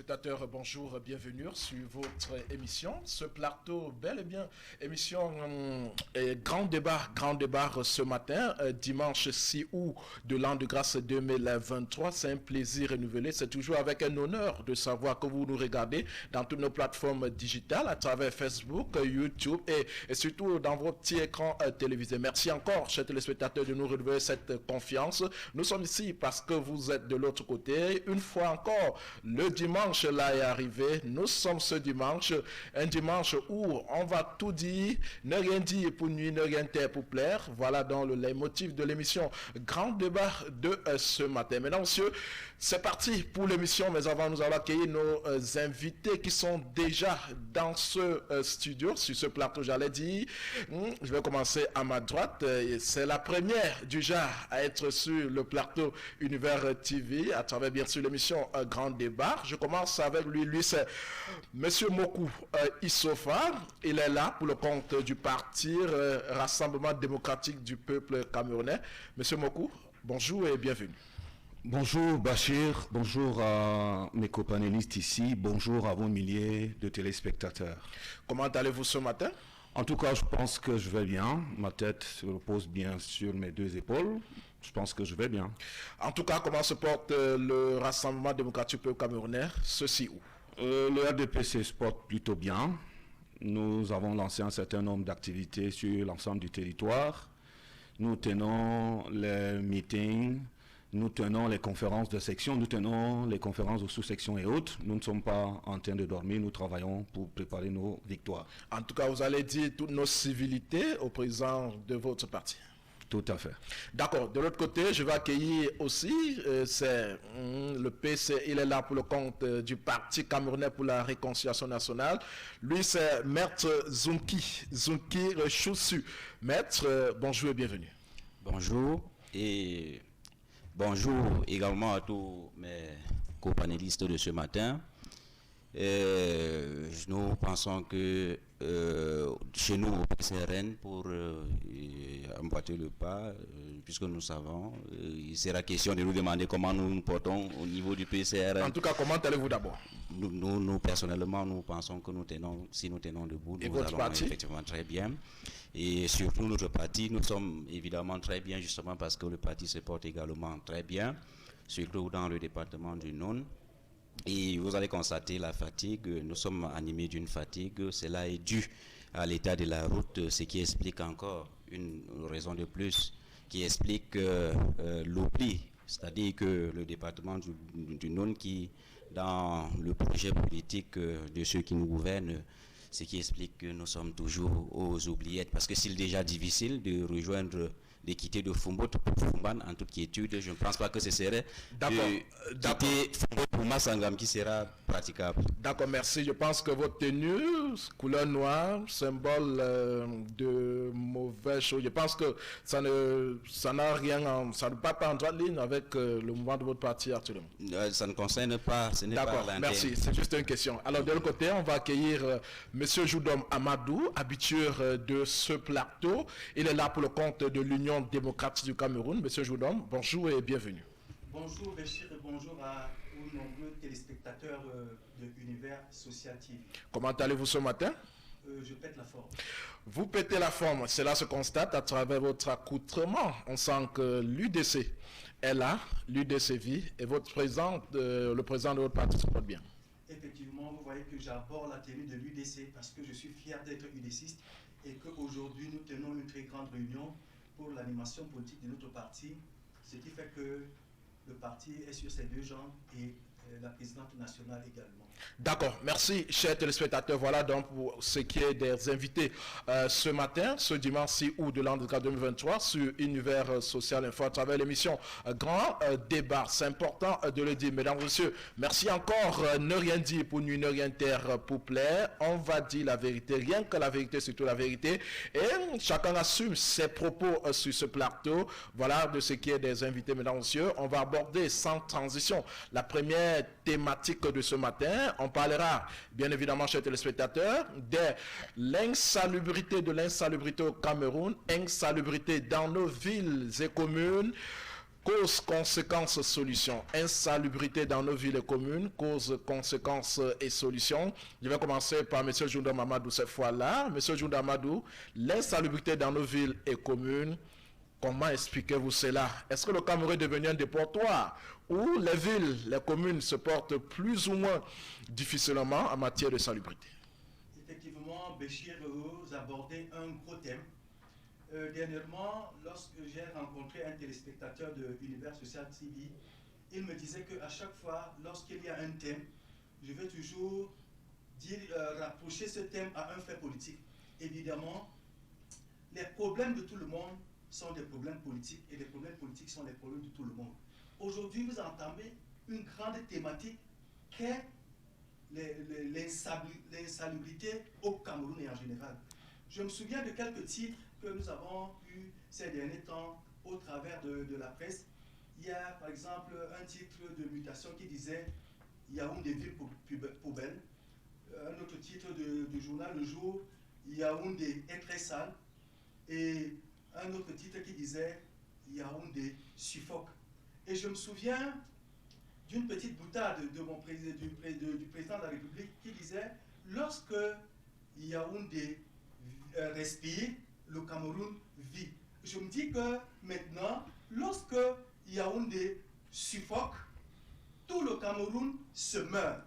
téléspectateurs, bonjour, bienvenue sur votre émission. Ce plateau, bel et bien, émission grand débat ce matin, dimanche 6 août de l'an de grâce 2023. C'est un plaisir renouvelé. C'est toujours avec un honneur de savoir que vous nous regardez dans toutes nos plateformes digitales, à travers Facebook, YouTube et surtout dans vos petits écrans télévisés. Merci encore, chers téléspectateurs, de nous renouveler cette confiance. Nous sommes ici parce que vous êtes de l'autre côté. Une fois encore, le dimanche là est arrivé. Nous sommes ce dimanche, un dimanche où on va tout dire, ne rien dire pour nuire, ne rien taire pour plaire. Voilà donc le leitmotiv de l'émission Grand Débat de ce matin. Mesdames, messieurs, c'est parti pour l'émission, mais avant nous allons accueillir nos invités qui sont déjà dans ce studio, sur ce plateau, j'allais dire. Je vais commencer à ma droite. C'est la première du genre à être sur le plateau Univers TV, à travers bien sûr l'émission Grand Débat. Je commence avec lui. Lui, c'est Monsieur Mokou Issofa. Il est là pour le compte du parti Rassemblement démocratique du peuple camerounais. Monsieur Mokou, bonjour et bienvenue. Bonjour Bachir, bonjour à mes copanélistes ici, bonjour à vos milliers de téléspectateurs. Comment allez-vous ce matin? En tout cas, je pense que je vais bien. Ma tête se repose bien sur mes deux épaules. Je pense que je vais bien. En tout cas, comment se porte le Rassemblement démocratique du peuple camerounais, ceci où? Le RDP se porte plutôt bien. Nous avons lancé un certain nombre d'activités sur l'ensemble du territoire. Nous tenons les meetings, nous tenons les conférences de section, nous tenons les conférences de sous-section et autres. Nous ne sommes pas en train de dormir, nous travaillons pour préparer nos victoires. En tout cas, vous allez dire toutes nos civilités au président de votre parti. Tout à fait. D'accord. De l'autre côté, je vais accueillir aussi, c'est le PC, il est là pour le compte du Parti camerounais pour la réconciliation nationale. Lui, c'est Maître Zunki Choussu. Maître, bonjour et bienvenue. Bonjour et bonjour également à tous mes copanélistes de ce matin. Nous pensons que chez nous au PCRN, pour emboîter le pas, puisque nous savons, il sera question de nous demander comment nous nous portons au niveau du PCRN. En tout cas, comment allez-vous d'abord? Nous, personnellement, nous pensons que si nous tenons debout, nous allons effectivement très bien. Et surtout notre parti, nous sommes évidemment très bien, justement parce que le parti se porte également très bien, surtout dans le département du Nord. Et vous allez constater la fatigue, nous sommes animés d'une fatigue, cela est dû à l'état de la route, ce qui explique encore une raison de plus, qui explique l'oubli, c'est-à-dire que le département du Nord qui, dans le projet politique de ceux qui nous gouvernent, ce qui explique que nous sommes toujours aux oubliettes, parce que c'est déjà difficile de rejoindre, de quitter de Fumbo pour Fumban en toute quiétude. Je ne pense pas que ce serait de quitter Fumbo pour Massangam qui sera praticable. D'accord, merci. Je pense que votre tenue, couleur noire, symbole de mauvais choses. Je pense que ça n'a rien, ça ne peut pas en droite ligne avec le mouvement de votre parti actuellement. Ça ne concerne pas, ce n'est pas l'intérêt. D'accord, merci. C'est juste une question. Alors, de l'autre côté, on va accueillir Monsieur Joudom Amadou, habitué de ce plateau. Il est là pour le compte de l'Union démocratique du Cameroun. Monsieur Joudom, bonjour et bienvenue. Bonjour Béchir et bonjour aux nombreux téléspectateurs de Univers Social TV. Comment allez-vous ce matin? Je pète la forme. Vous pétez la forme, cela se constate à travers votre accoutrement. On sent que l'UDC est là, l'UDC vit, et votre président, le président de votre parti se porte bien. Effectivement, vous voyez que j'aborde la tenue de l'UDC parce que je suis fier d'être UDCiste et qu'aujourd'hui nous tenons une très grande réunion pour l'animation politique de notre parti, ce qui fait que le parti est sur ses deux jambes et la présidente nationale également. D'accord, merci chers téléspectateurs. Voilà donc pour ce qui est des invités ce matin, ce dimanche 6 août de l'an 2023 sur Univers Social Info à travers l'émission Grand Débat. C'est important de le dire, mesdames et messieurs. Merci encore. Ne rien dire pour nuire, ne rien taire pour plaire. On va dire la vérité, rien que la vérité, surtout la vérité. Et chacun assume ses propos sur ce plateau. Voilà de ce qui est des invités, mesdames et messieurs. On va aborder sans transition la première thématique de ce matin. On parlera, bien évidemment, chers téléspectateurs, de l'insalubrité au Cameroun, insalubrité dans nos villes et communes. causes, conséquences, solutions. Insalubrité dans nos villes et communes, causes, conséquences et solutions. Je vais commencer par M. Jounda Mamadou cette fois-là. M. Jounda Mamadou, l'insalubrité dans nos villes et communes, comment expliquez-vous cela? Est-ce que le Cameroun est devenu un déportoir où les villes, les communes se portent plus ou moins difficilement en matière de salubrité? Effectivement, Béchir, vous abordez un gros thème. Dernièrement, lorsque j'ai rencontré un téléspectateur de Univers Social TV, il me disait qu'à chaque fois, lorsqu'il y a un thème, je vais toujours rapprocher ce thème à un fait politique. Évidemment, les problèmes de tout le monde sont des problèmes politiques et les problèmes politiques sont les problèmes de tout le monde. Aujourd'hui, vous entamez une grande thématique qu'est l'insalubrité au Cameroun et en général. Je me souviens de quelques titres que nous avons eus ces derniers temps au travers de la presse. Il y a par exemple un titre de mutation qui disait Yaoundé ville poubelle. Un autre titre du journal Le Jour, Yaoundé est très sale. Et un autre titre qui disait Yaoundé suffoque. Et je me souviens d'une petite boutade de du président de la République qui disait lorsque Yaoundé respire, le Cameroun vit. Je me dis que maintenant, lorsque Yaoundé suffoque, tout le Cameroun se meurt.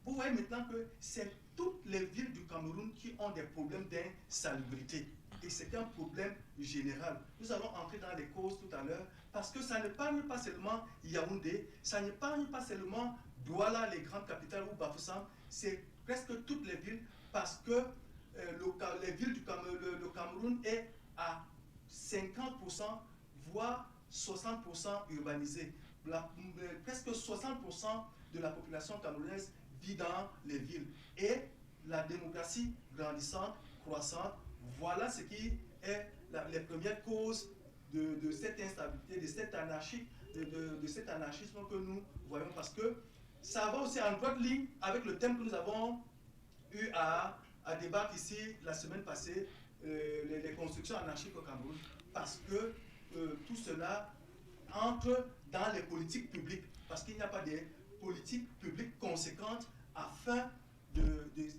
Vous voyez maintenant que c'est toutes les villes du Cameroun qui ont des problèmes d'insalubrité. Et c'est un problème général. Nous allons entrer dans les causes tout à l'heure, parce que ça ne parle pas seulement Yaoundé, ça ne parle pas seulement Douala, les grandes capitales, ou Bafoussam, c'est presque toutes les villes, parce que les villes du Cameroun, le Cameroun est à 50%, voire 60% urbanisé. Presque 60% de la population camerounaise vit dans les villes. Et la démocratie grandissante, croissante, voilà ce qui est les premières causes de cette instabilité, de cet anarchisme que nous voyons, parce que ça va aussi en droite ligne avec le thème que nous avons eu à débattre ici la semaine passée, les constructions anarchiques au Cameroun, parce que tout cela entre dans les politiques publiques, parce qu'il n'y a pas de politiques publiques conséquentes afin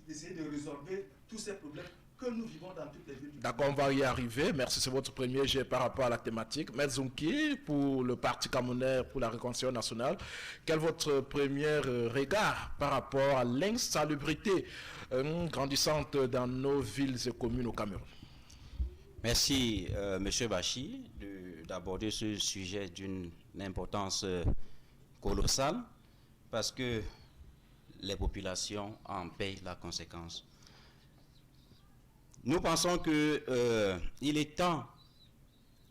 d'essayer de résorber tous ces problèmes que nous vivons dans toutes les villes. D'accord, on va y arriver. Merci, c'est votre premier jet par rapport à la thématique. Medzunki, pour le Parti camerounais pour la réconciliation nationale, quel est votre premier regard par rapport à l'insalubrité grandissante dans nos villes et communes au Cameroun? Merci, M. Bachi, d'aborder ce sujet d'une importance colossale, parce que les populations en payent la conséquence. Nous pensons qu'il est temps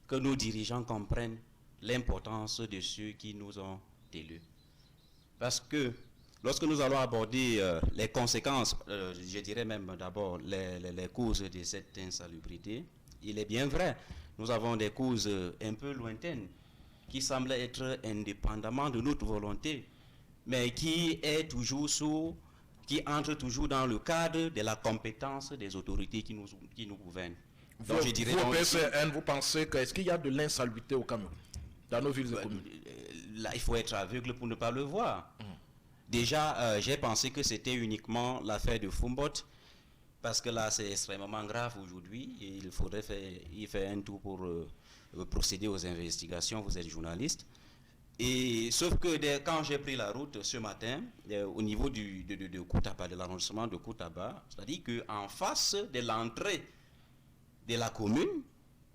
que nos dirigeants comprennent l'importance de ceux qui nous ont élus. Parce que lorsque nous allons aborder les conséquences, je dirais même d'abord les causes de cette insalubrité, il est bien vrai, nous avons des causes un peu lointaines qui semblent être indépendamment de notre volonté, mais qui entre toujours dans le cadre de la compétence des autorités qui nous gouvernent. Donc, je dirais vous, PCN, vous pensez qu'est-ce qu'il y a de l'insalubrité au Cameroun, dans nos villes et communes? Là, il faut être aveugle pour ne pas le voir. Déjà, j'ai pensé que c'était uniquement l'affaire de Foumbot, parce que là, c'est extrêmement grave aujourd'hui, et il faudrait faire un tour pour procéder aux investigations. Vous êtes journaliste. Et sauf que quand j'ai pris la route ce matin, au niveau de Koutaba, de l'arrondissement de Koutaba, c'est-à-dire qu'en face de l'entrée de la commune,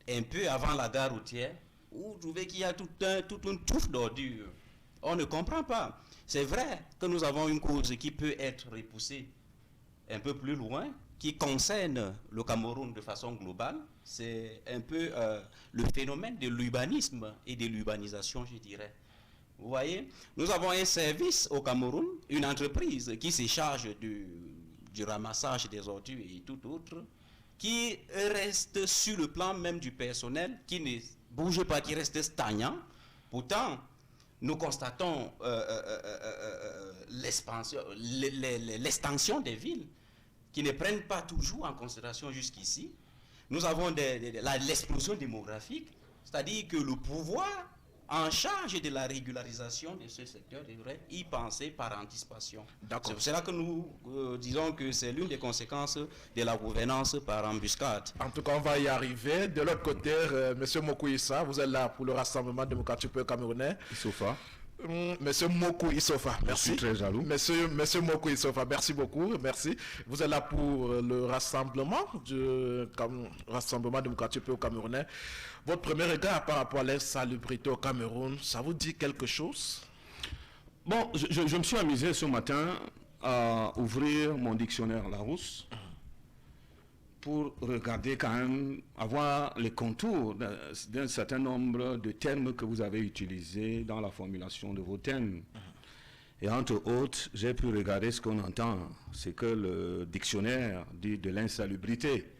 un peu avant la gare routière, vous trouvez qu'il y a toute une touffe d'ordures. On ne comprend pas. C'est vrai que nous avons une cause qui peut être repoussée un peu plus loin, qui concerne le Cameroun de façon globale. C'est un peu le phénomène de l'urbanisme et de l'urbanisation, je dirais. Vous voyez, nous avons un service au Cameroun, une entreprise qui se charge du ramassage des ordures et tout autre, qui reste sur le plan même du personnel, qui ne bouge pas, qui reste stagnant. Pourtant, nous constatons l'extension des villes qui ne prennent pas toujours en considération jusqu'ici. Nous avons l'explosion démographique, c'est-à-dire que le pouvoir en charge de la régularisation de ce secteur devrait y penser par anticipation. C'est pour cela que nous disons que c'est l'une des conséquences de la gouvernance par embuscade. En tout cas, on va y arriver. De l'autre côté, M. Mokou Issa, vous êtes là pour le Rassemblement démocratique camerounais. Issofa. Monsieur Mokou Issofa, merci. Je suis très jaloux. Monsieur Mokou Issofa, merci beaucoup, merci. Vous êtes là pour le Rassemblement démocratique au Camerounais. Votre premier regard par rapport à l'insalubrité au Cameroun, ça vous dit quelque chose? Bon, je me suis amusé ce matin à ouvrir mon dictionnaire Larousse pour regarder quand même, avoir les contours d'un certain nombre de termes que vous avez utilisés dans la formulation de vos thèmes. Et entre autres, j'ai pu regarder ce qu'on entend, c'est que le dictionnaire dit de l'insalubrité.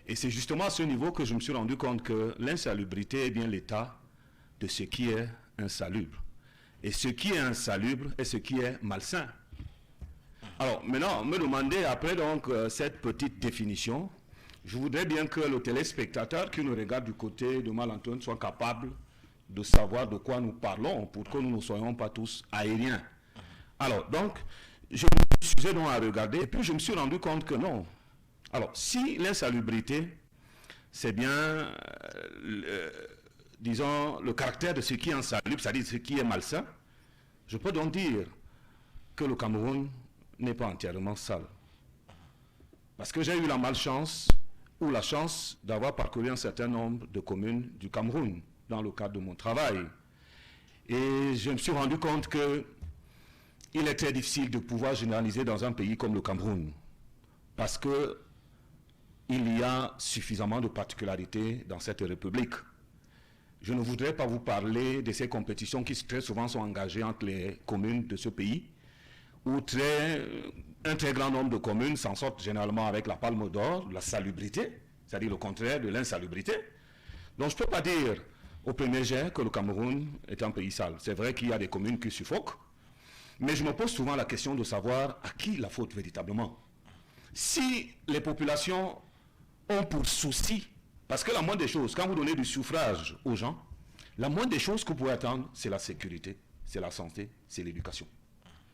Et c'est justement à ce niveau que je me suis rendu compte que l'insalubrité est bien l'état de ce qui est insalubre. Et ce qui est insalubre est ce qui est malsain. Alors maintenant, me demander après donc cette petite définition, je voudrais bien que le téléspectateur qui nous regarde du côté de Malantoine soit capable de savoir de quoi nous parlons pour que nous ne soyons pas tous aériens. Alors donc, je me suis donc à regarder et puis je me suis rendu compte que non. Alors, si l'insalubrité, c'est bien, disons, le caractère de ce qui est insalubre, c'est-à-dire ce qui est malsain, je peux donc dire que le Cameroun n'est pas entièrement sale. Parce que j'ai eu la malchance ou la chance d'avoir parcouru un certain nombre de communes du Cameroun dans le cadre de mon travail. Et je me suis rendu compte qu'il est très difficile de pouvoir généraliser dans un pays comme le Cameroun. Parce que il y a suffisamment de particularités dans cette république. Je ne voudrais pas vous parler de ces compétitions qui très souvent sont engagées entre les communes de ce pays, où un très grand nombre de communes s'en sortent généralement avec la palme d'or, la salubrité, c'est-à-dire le contraire de l'insalubrité. Donc je ne peux pas dire au premier jet que le Cameroun est un pays sale. C'est vrai qu'il y a des communes qui suffoquent, mais je me pose souvent la question de savoir à qui la faute véritablement. Si les populations ont pour souci, parce que la moindre des choses, quand vous donnez du suffrage aux gens, la moindre des choses que vous pouvez attendre, c'est la sécurité, c'est la santé, c'est l'éducation.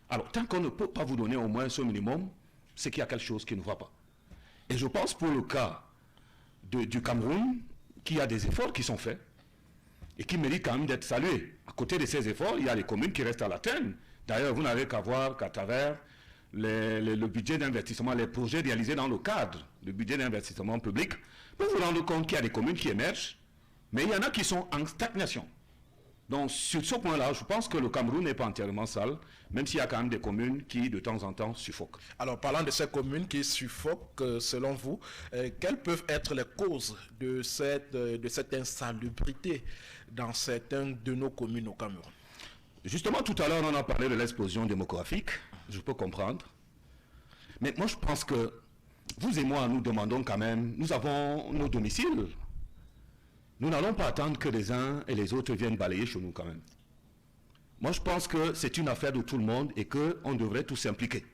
Alors, tant qu'on ne peut pas vous donner au moins ce minimum, c'est qu'il y a quelque chose qui ne va pas. Et je pense pour le cas du Cameroun, qu'il y a des efforts qui sont faits et qui méritent quand même d'être salués. À côté de ces efforts, il y a les communes qui restent à la traîne. D'ailleurs, vous n'avez qu'à voir qu'à travers le budget d'investissement, les projets réalisés dans le cadre du budget d'investissement public, vous vous rendez compte qu'il y a des communes qui émergent, mais il y en a qui sont en stagnation. Donc sur ce point-là, je pense que le Cameroun n'est pas entièrement sale, même s'il y a quand même des communes qui de temps en temps suffoquent. Alors parlant de ces communes qui suffoquent, selon vous, quelles peuvent être les causes de cette insalubrité dans certaines de nos communes au Cameroun? Justement, tout à l'heure, on a parlé de l'explosion démographique, je peux comprendre. Mais moi, je pense que vous et moi, nous demandons quand même, nous avons nos domiciles. Nous n'allons pas attendre que les uns et les autres viennent balayer chez nous quand même. Moi, je pense que c'est une affaire de tout le monde et qu'on devrait tous s'impliquer.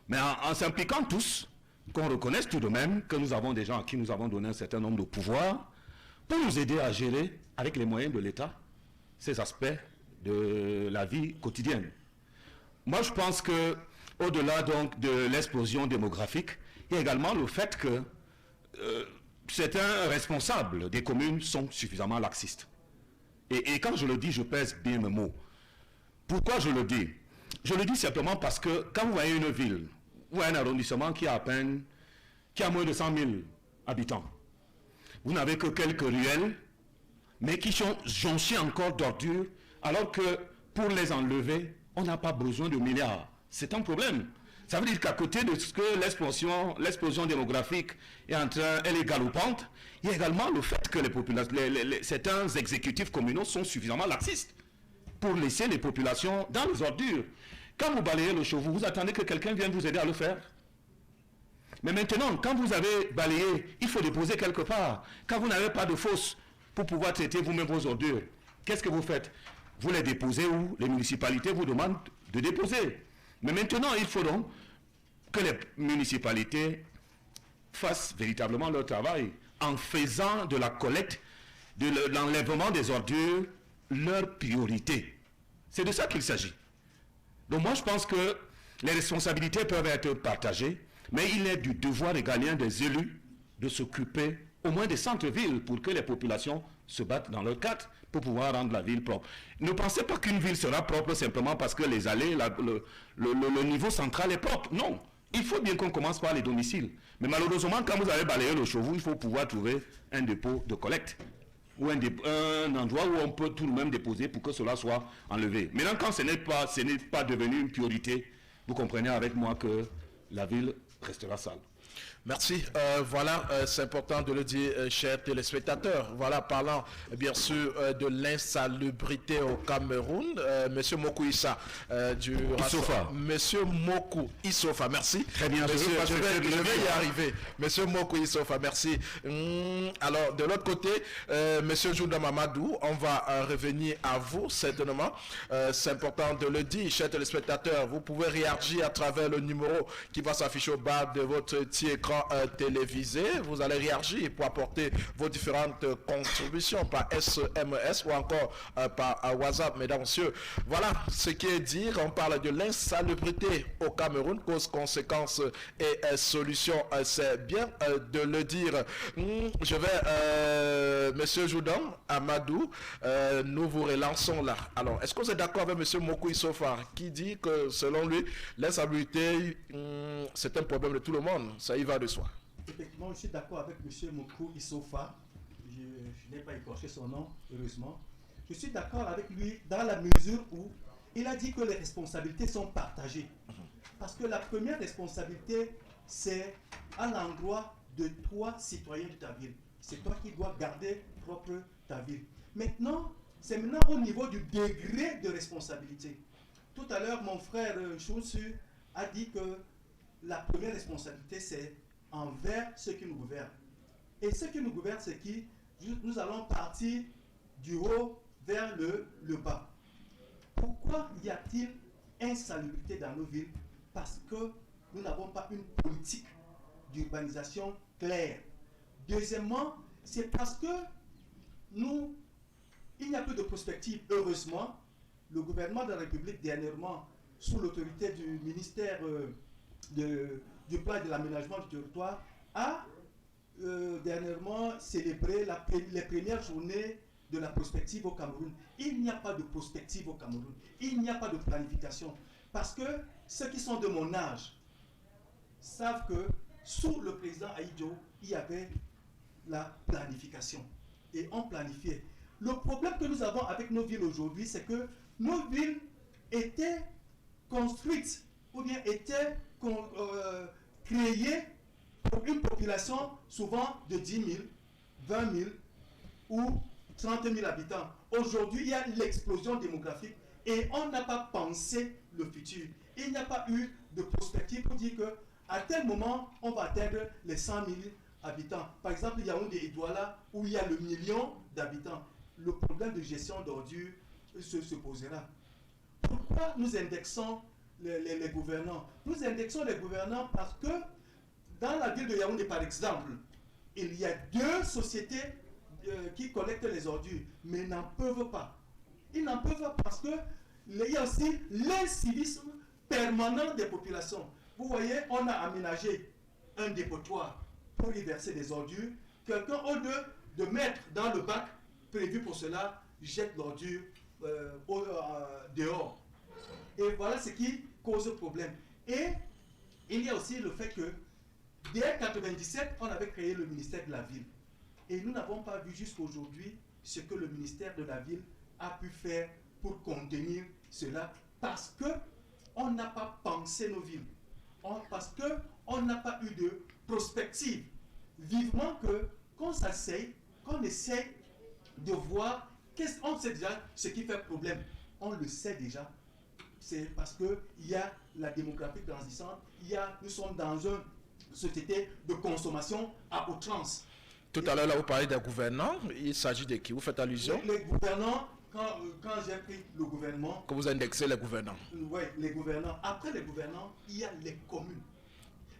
Mais en s'impliquant tous, qu'on reconnaisse tout de même que nous avons des gens à qui nous avons donné un certain nombre de pouvoirs pour nous aider à gérer, avec les moyens de l'État, ces aspects de la vie quotidienne. Moi, je pense que au-delà donc de l'explosion démographique, il y a également le fait que certains responsables des communes sont suffisamment laxistes. Et quand je le dis, je pèse bien mes mots. Pourquoi je le dis? Je le dis simplement parce que quand vous voyez une ville ou un arrondissement qui a moins de 100 000 habitants, vous n'avez que quelques ruelles, mais qui sont jonchées encore d'ordures, alors que pour les enlever, on n'a pas besoin de milliards. C'est un problème. Ça veut dire qu'à côté de ce que l'explosion démographique elle est galopante, il y a également le fait que certains exécutifs communaux sont suffisamment laxistes pour laisser les populations dans les ordures. Quand vous balayez le chevaux, vous attendez que quelqu'un vienne vous aider à le faire. Mais maintenant, quand vous avez balayé, il faut déposer quelque part. Quand vous n'avez pas de fosse pour pouvoir traiter vous-même vos ordures, qu'est-ce que vous faites? Vous les déposez où les municipalités vous demandent de déposer. Mais maintenant, il faut donc que les municipalités fassent véritablement leur travail en faisant de la collecte, de l'enlèvement des ordures, leur priorité. C'est de ça qu'il s'agit. Donc moi, je pense que les responsabilités peuvent être partagées, mais il est du devoir régalien des élus de s'occuper au moins des centres-villes pour que les populations se battent dans leur cadre pour pouvoir rendre la ville propre. Ne pensez pas qu'une ville sera propre simplement parce que les allées, le niveau central est propre. Non. Il faut bien qu'on commence par les domiciles. Mais malheureusement, quand vous avez balayé le chauveau, il faut pouvoir trouver un dépôt de collecte ou un endroit où on peut tout de même déposer pour que cela soit enlevé. Maintenant, quand ce n'est pas devenu une priorité, vous comprenez avec moi que la ville restera sale. Merci. Voilà, c'est important de le dire, chers téléspectateurs. Voilà, parlant bien sûr de l'insalubrité au Cameroun, Monsieur Mokou Issa du Issofa. Monsieur Mokou Issofa, merci. Très bien, Monsieur, je vais y arriver. Monsieur Mokou Issofa, merci. Alors, de l'autre côté, Monsieur Jouda Mamadou, on va revenir à vous, certainement. C'est important de le dire, chers téléspectateurs. Vous pouvez réagir à travers le numéro qui va s'afficher au bas de votre petit écran télévisé. Vous allez réagir pour apporter vos différentes contributions par SMS ou encore par WhatsApp, mesdames, messieurs. Voilà ce qui est dit. On parle de l'insalubrité au Cameroun, cause, conséquences et solutions. C'est bien de le dire. Je vais, Monsieur Joudan Amadou, nous vous relançons là. Alors, est-ce que vous êtes d'accord avec Monsieur Mokou Issofa qui dit que selon lui, l'insalubrité, c'est un problème de tout le monde, ça y va de soi? Effectivement, je suis d'accord avec M. Mokou Issofa. Je n'ai pas écorché son nom, heureusement. Je suis d'accord avec lui dans la mesure où il a dit que les responsabilités sont partagées. Parce que la première responsabilité, c'est à l'endroit de toi, citoyen de ta ville. C'est toi qui dois garder propre ta ville. Maintenant, c'est maintenant au niveau du degré de responsabilité. Tout à l'heure, mon frère Chousu a dit que la première responsabilité, c'est envers ceux qui nous gouvernent. Et ceux qui nous gouvernent, c'est qui? Nous allons partir du haut vers le bas. Pourquoi y a-t-il insalubrité dans nos villes? Parce que nous n'avons pas une politique d'urbanisation claire. Deuxièmement, c'est parce que il n'y a plus de prospective. Heureusement, le gouvernement de la République, dernièrement, sous l'autorité du ministère du plan et de l'aménagement du territoire, a dernièrement célébré les premières journées de la prospective au Cameroun. Il n'y a pas de prospective au Cameroun. Il n'y a pas de planification. Parce que ceux qui sont de mon âge savent que sous le président Aïdjo, il y avait la planification. Et on planifiait. Le problème que nous avons avec nos villes aujourd'hui, c'est que nos villes étaient construites ou bien étaient créées pour une population souvent de 10 000, 20 000 ou 30 000 habitants. Aujourd'hui, il y a l'explosion démographique et on n'a pas pensé le futur. Il n'y a pas eu de prospective pour dire qu'à tel moment, on va atteindre les 100 000 habitants. Par exemple, il y a Yaoundé et Douala où il y a le million d'habitants. Le problème de gestion d'ordures se posera. Pourquoi nous indexons les gouvernants? Nous indexons les gouvernants parce que dans la ville de Yaoundé, par exemple, il y a 2 sociétés qui collectent les ordures, mais n'en peuvent pas. Ils n'en peuvent pas parce qu'il y a aussi l'incivisme permanent des populations. Vous voyez, on a aménagé un dépotoir pour y verser des ordures. Quelqu'un, au lieu de mettre dans le bac prévu pour cela, jette l'ordure dehors. Et voilà ce qui cause problème. Et il y a aussi le fait que dès 1997, on avait créé le ministère de la Ville. Et nous n'avons pas vu jusqu'à aujourd'hui ce que le ministère de la Ville a pu faire pour contenir cela. Parce qu'on n'a pas pensé nos villes. Parce qu'on n'a pas eu de prospective. Vivement qu'on s'asseye, qu'on essaye de voir, on sait déjà ce qui fait problème. On le sait déjà. C'est parce qu'il y a la démographie grandissante, nous sommes dans une société de consommation à outrance. Tout à l'heure, là, vous parlez des gouvernants. Il s'agit de qui? Vous faites allusion? Les gouvernants, quand j'ai pris le gouvernement... Que vous indexez les gouvernants? Oui, les gouvernants. Après les gouvernants, il y a les communes.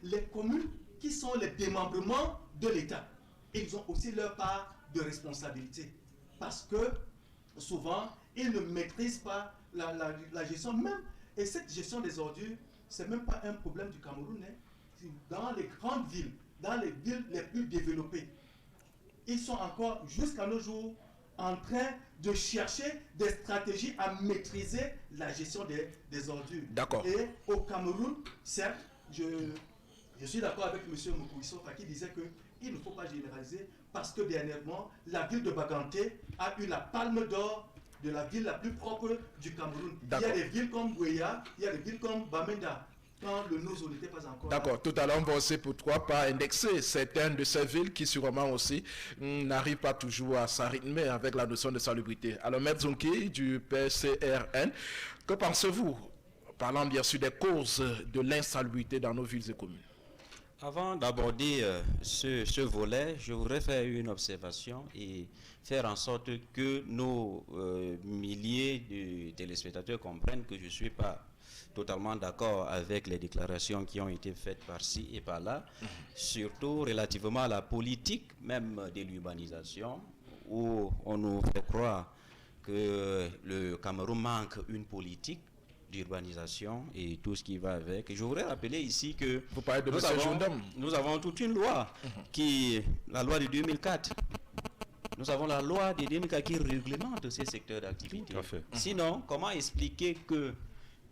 Les communes qui sont les démembrements de l'État. Ils ont aussi leur part de responsabilité. Parce que souvent, ils ne maîtrisent pas la gestion même. Et cette gestion des ordures, ce n'est même pas un problème du Cameroun. Hein. Dans les grandes villes, dans les villes les plus développées, ils sont encore, jusqu'à nos jours, en train de chercher des stratégies à maîtriser la gestion des ordures. D'accord. Et au Cameroun, certes, je suis d'accord avec M. Mokouissofa qui disait qu'il ne faut pas généraliser parce que dernièrement, la ville de Baganté a eu la palme d'or de la ville la plus propre du Cameroun. Il y a des villes comme Bouéa, il y a des villes comme Bamenda, quand le Nozo n'était pas encore là. D'accord, tout à l'heure on va aussi pourquoi pas indexer certaines de ces villes qui sûrement aussi n'arrivent pas toujours à s'arrhythmer avec la notion de salubrité. Alors Maître Zonki du PCRN, que pensez-vous, parlant bien sûr des causes de l'insalubrité dans nos villes et communes? Avant d'aborder ce volet, je voudrais faire une observation et faire en sorte que nos milliers de téléspectateurs comprennent que je ne suis pas totalement d'accord avec les déclarations qui ont été faites par-ci et par-là, surtout relativement à la politique même de l'urbanisation, où on nous fait croire que le Cameroun manque une politique d'urbanisation et tout ce qui va avec. Et je voudrais rappeler ici que vous parlez de nous avons toute une loi, la loi de 2004. Nous avons la loi de 2004 qui réglemente ces secteurs d'activité. Sinon, comment expliquer que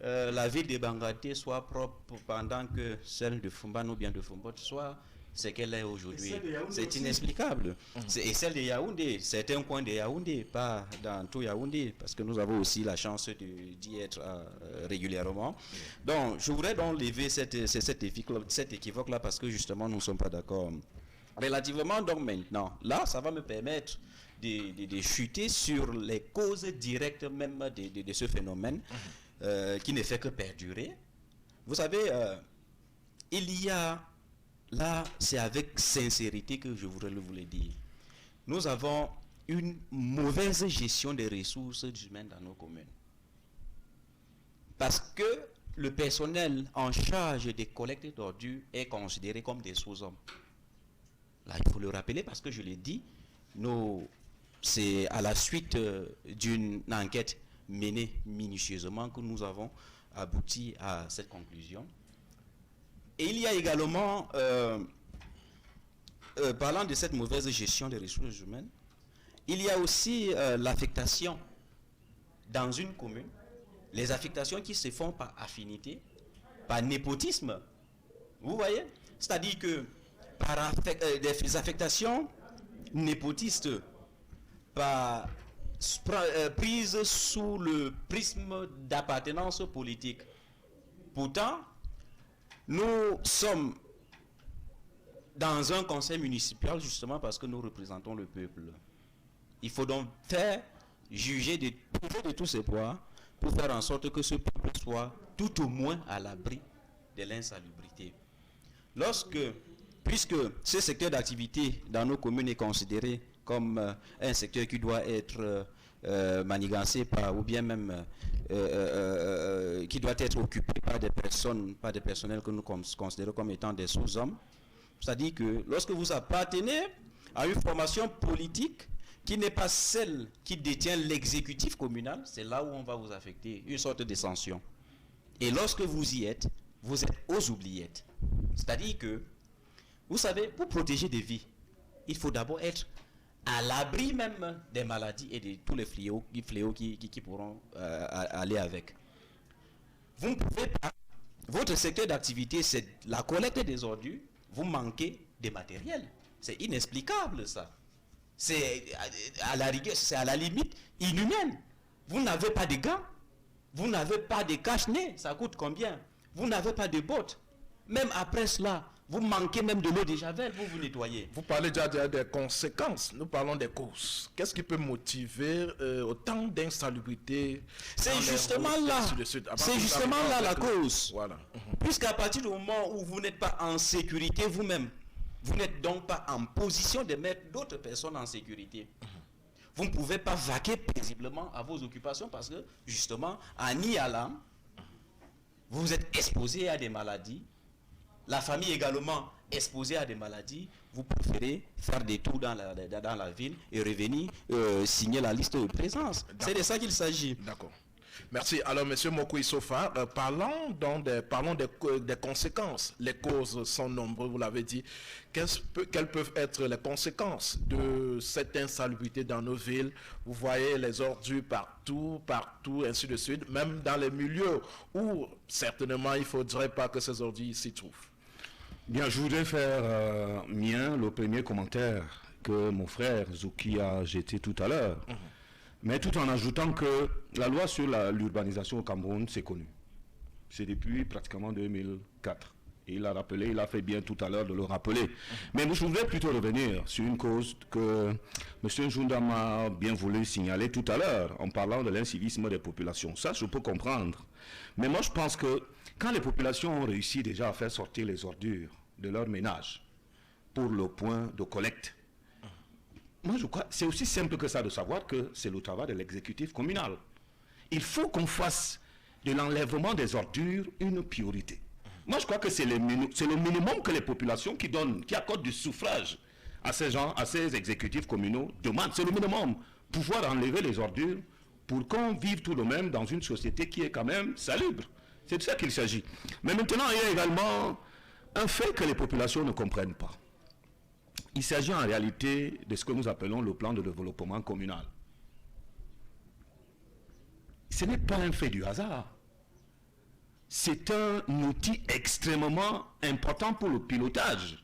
la ville de Bangaté soit propre pendant que celle de Fumban ou bien de Fumbot soit ce qu'elle est aujourd'hui? C'est inexplicable. Et celle de Yaoundé, c'est un coin de Yaoundé, pas dans tout Yaoundé, parce que nous avons aussi la chance d'y être régulièrement. Donc, je voudrais donc lever cet équivoque-là, parce que justement, nous ne sommes pas d'accord. Relativement donc maintenant, là, ça va me permettre de chuter sur les causes directes même de ce phénomène qui ne fait que perdurer. Vous savez, il y a, là, c'est avec sincérité que je voudrais vous le dire, nous avons une mauvaise gestion des ressources humaines dans nos communes. Parce que le personnel en charge des collectes d'ordures est considéré comme des sous-hommes. Là, il faut le rappeler parce que je l'ai dit, c'est à la suite d'une enquête menée minutieusement que nous avons abouti à cette conclusion. Et il y a également, parlant de cette mauvaise gestion des ressources humaines, il y a aussi l'affectation dans une commune, les affectations qui se font par affinité, par népotisme. Vous voyez? C'est-à-dire que par des affectations népotistes, prises sous le prisme d'appartenance politique. Pourtant, nous sommes dans un conseil municipal justement parce que nous représentons le peuple. Il faut donc juger de tous ces poids pour faire en sorte que ce peuple soit tout au moins à l'abri de l'insalubrité. Puisque ce secteur d'activité dans nos communes est considéré comme un secteur qui doit être manigancé ou bien même qui doit être occupé par des personnels que nous considérons comme étant des sous-hommes, c'est-à-dire que lorsque vous appartenez à une formation politique qui n'est pas celle qui détient l'exécutif communal, c'est là où on va vous affecter une sorte de sanction. Et lorsque vous y êtes, vous êtes aux oubliettes. C'est-à-dire que, vous savez, pour protéger des vies, il faut d'abord être à l'abri même des maladies et de tous les fléaux qui pourront aller avec. Vous ne pouvez pas, votre secteur d'activité, c'est la collecte des ordures, vous manquez de matériel. C'est inexplicable ça. C'est à la rigueur, c'est à la limite inhumaine. Vous n'avez pas de gants, vous n'avez pas de cache-nez, ça coûte combien? Vous n'avez pas de bottes. Même après cela, vous manquez même de l'eau de javel pour vous nettoyer. Vous parlez déjà des conséquences, nous parlons des causes. Qu'est-ce qui peut motiver autant d'insalubrité? C'est justement là, la cause. Voilà. Puisqu'à partir du moment où vous n'êtes pas en sécurité vous-même, vous n'êtes donc pas en position de mettre d'autres personnes en sécurité. Vous ne pouvez pas vaquer paisiblement à vos occupations parce que justement, en y allant, vous êtes exposé à des maladies la famille également exposée à des maladies, vous préférez faire des tours dans la ville et revenir signer la liste de présence. C'est de ça qu'il s'agit. D'accord. Merci. Alors, M. Mokoui Sofa, parlons des conséquences. Les causes sont nombreuses, vous l'avez dit. Quelles peuvent être les conséquences de cette insalubrité dans nos villes? Vous voyez les ordures partout, ainsi de suite, même dans les milieux où, certainement, il ne faudrait pas que ces ordures s'y trouvent. Bien, je voudrais faire mien le premier commentaire que mon frère Zouki a jeté tout à l'heure. Mais tout en ajoutant que la loi sur l'urbanisation au Cameroun, c'est connu. C'est depuis pratiquement 2004. Et il a rappelé, il a fait bien tout à l'heure de le rappeler. Mais je voudrais plutôt revenir sur une cause que M. Njounda m'a bien voulu signaler tout à l'heure en parlant de l'incivisme des populations. Ça, je peux comprendre. Mais moi, je pense que quand les populations ont réussi déjà à faire sortir les ordures de leur ménage pour le point de collecte, moi, je crois que c'est aussi simple que ça de savoir que c'est le travail de l'exécutif communal. Il faut qu'on fasse de l'enlèvement des ordures une priorité. Moi, je crois que c'est le minimum que les populations qui accordent du suffrage à ces gens, à ces exécutifs communaux demandent. C'est le minimum. Pouvoir enlever les ordures pour qu'on vive tout de même dans une société qui est quand même salubre. C'est de ça qu'il s'agit. Mais maintenant, il y a également un fait que les populations ne comprennent pas. Il s'agit en réalité de ce que nous appelons le plan de développement communal. Ce n'est pas un fait du hasard. C'est un outil extrêmement important pour le pilotage.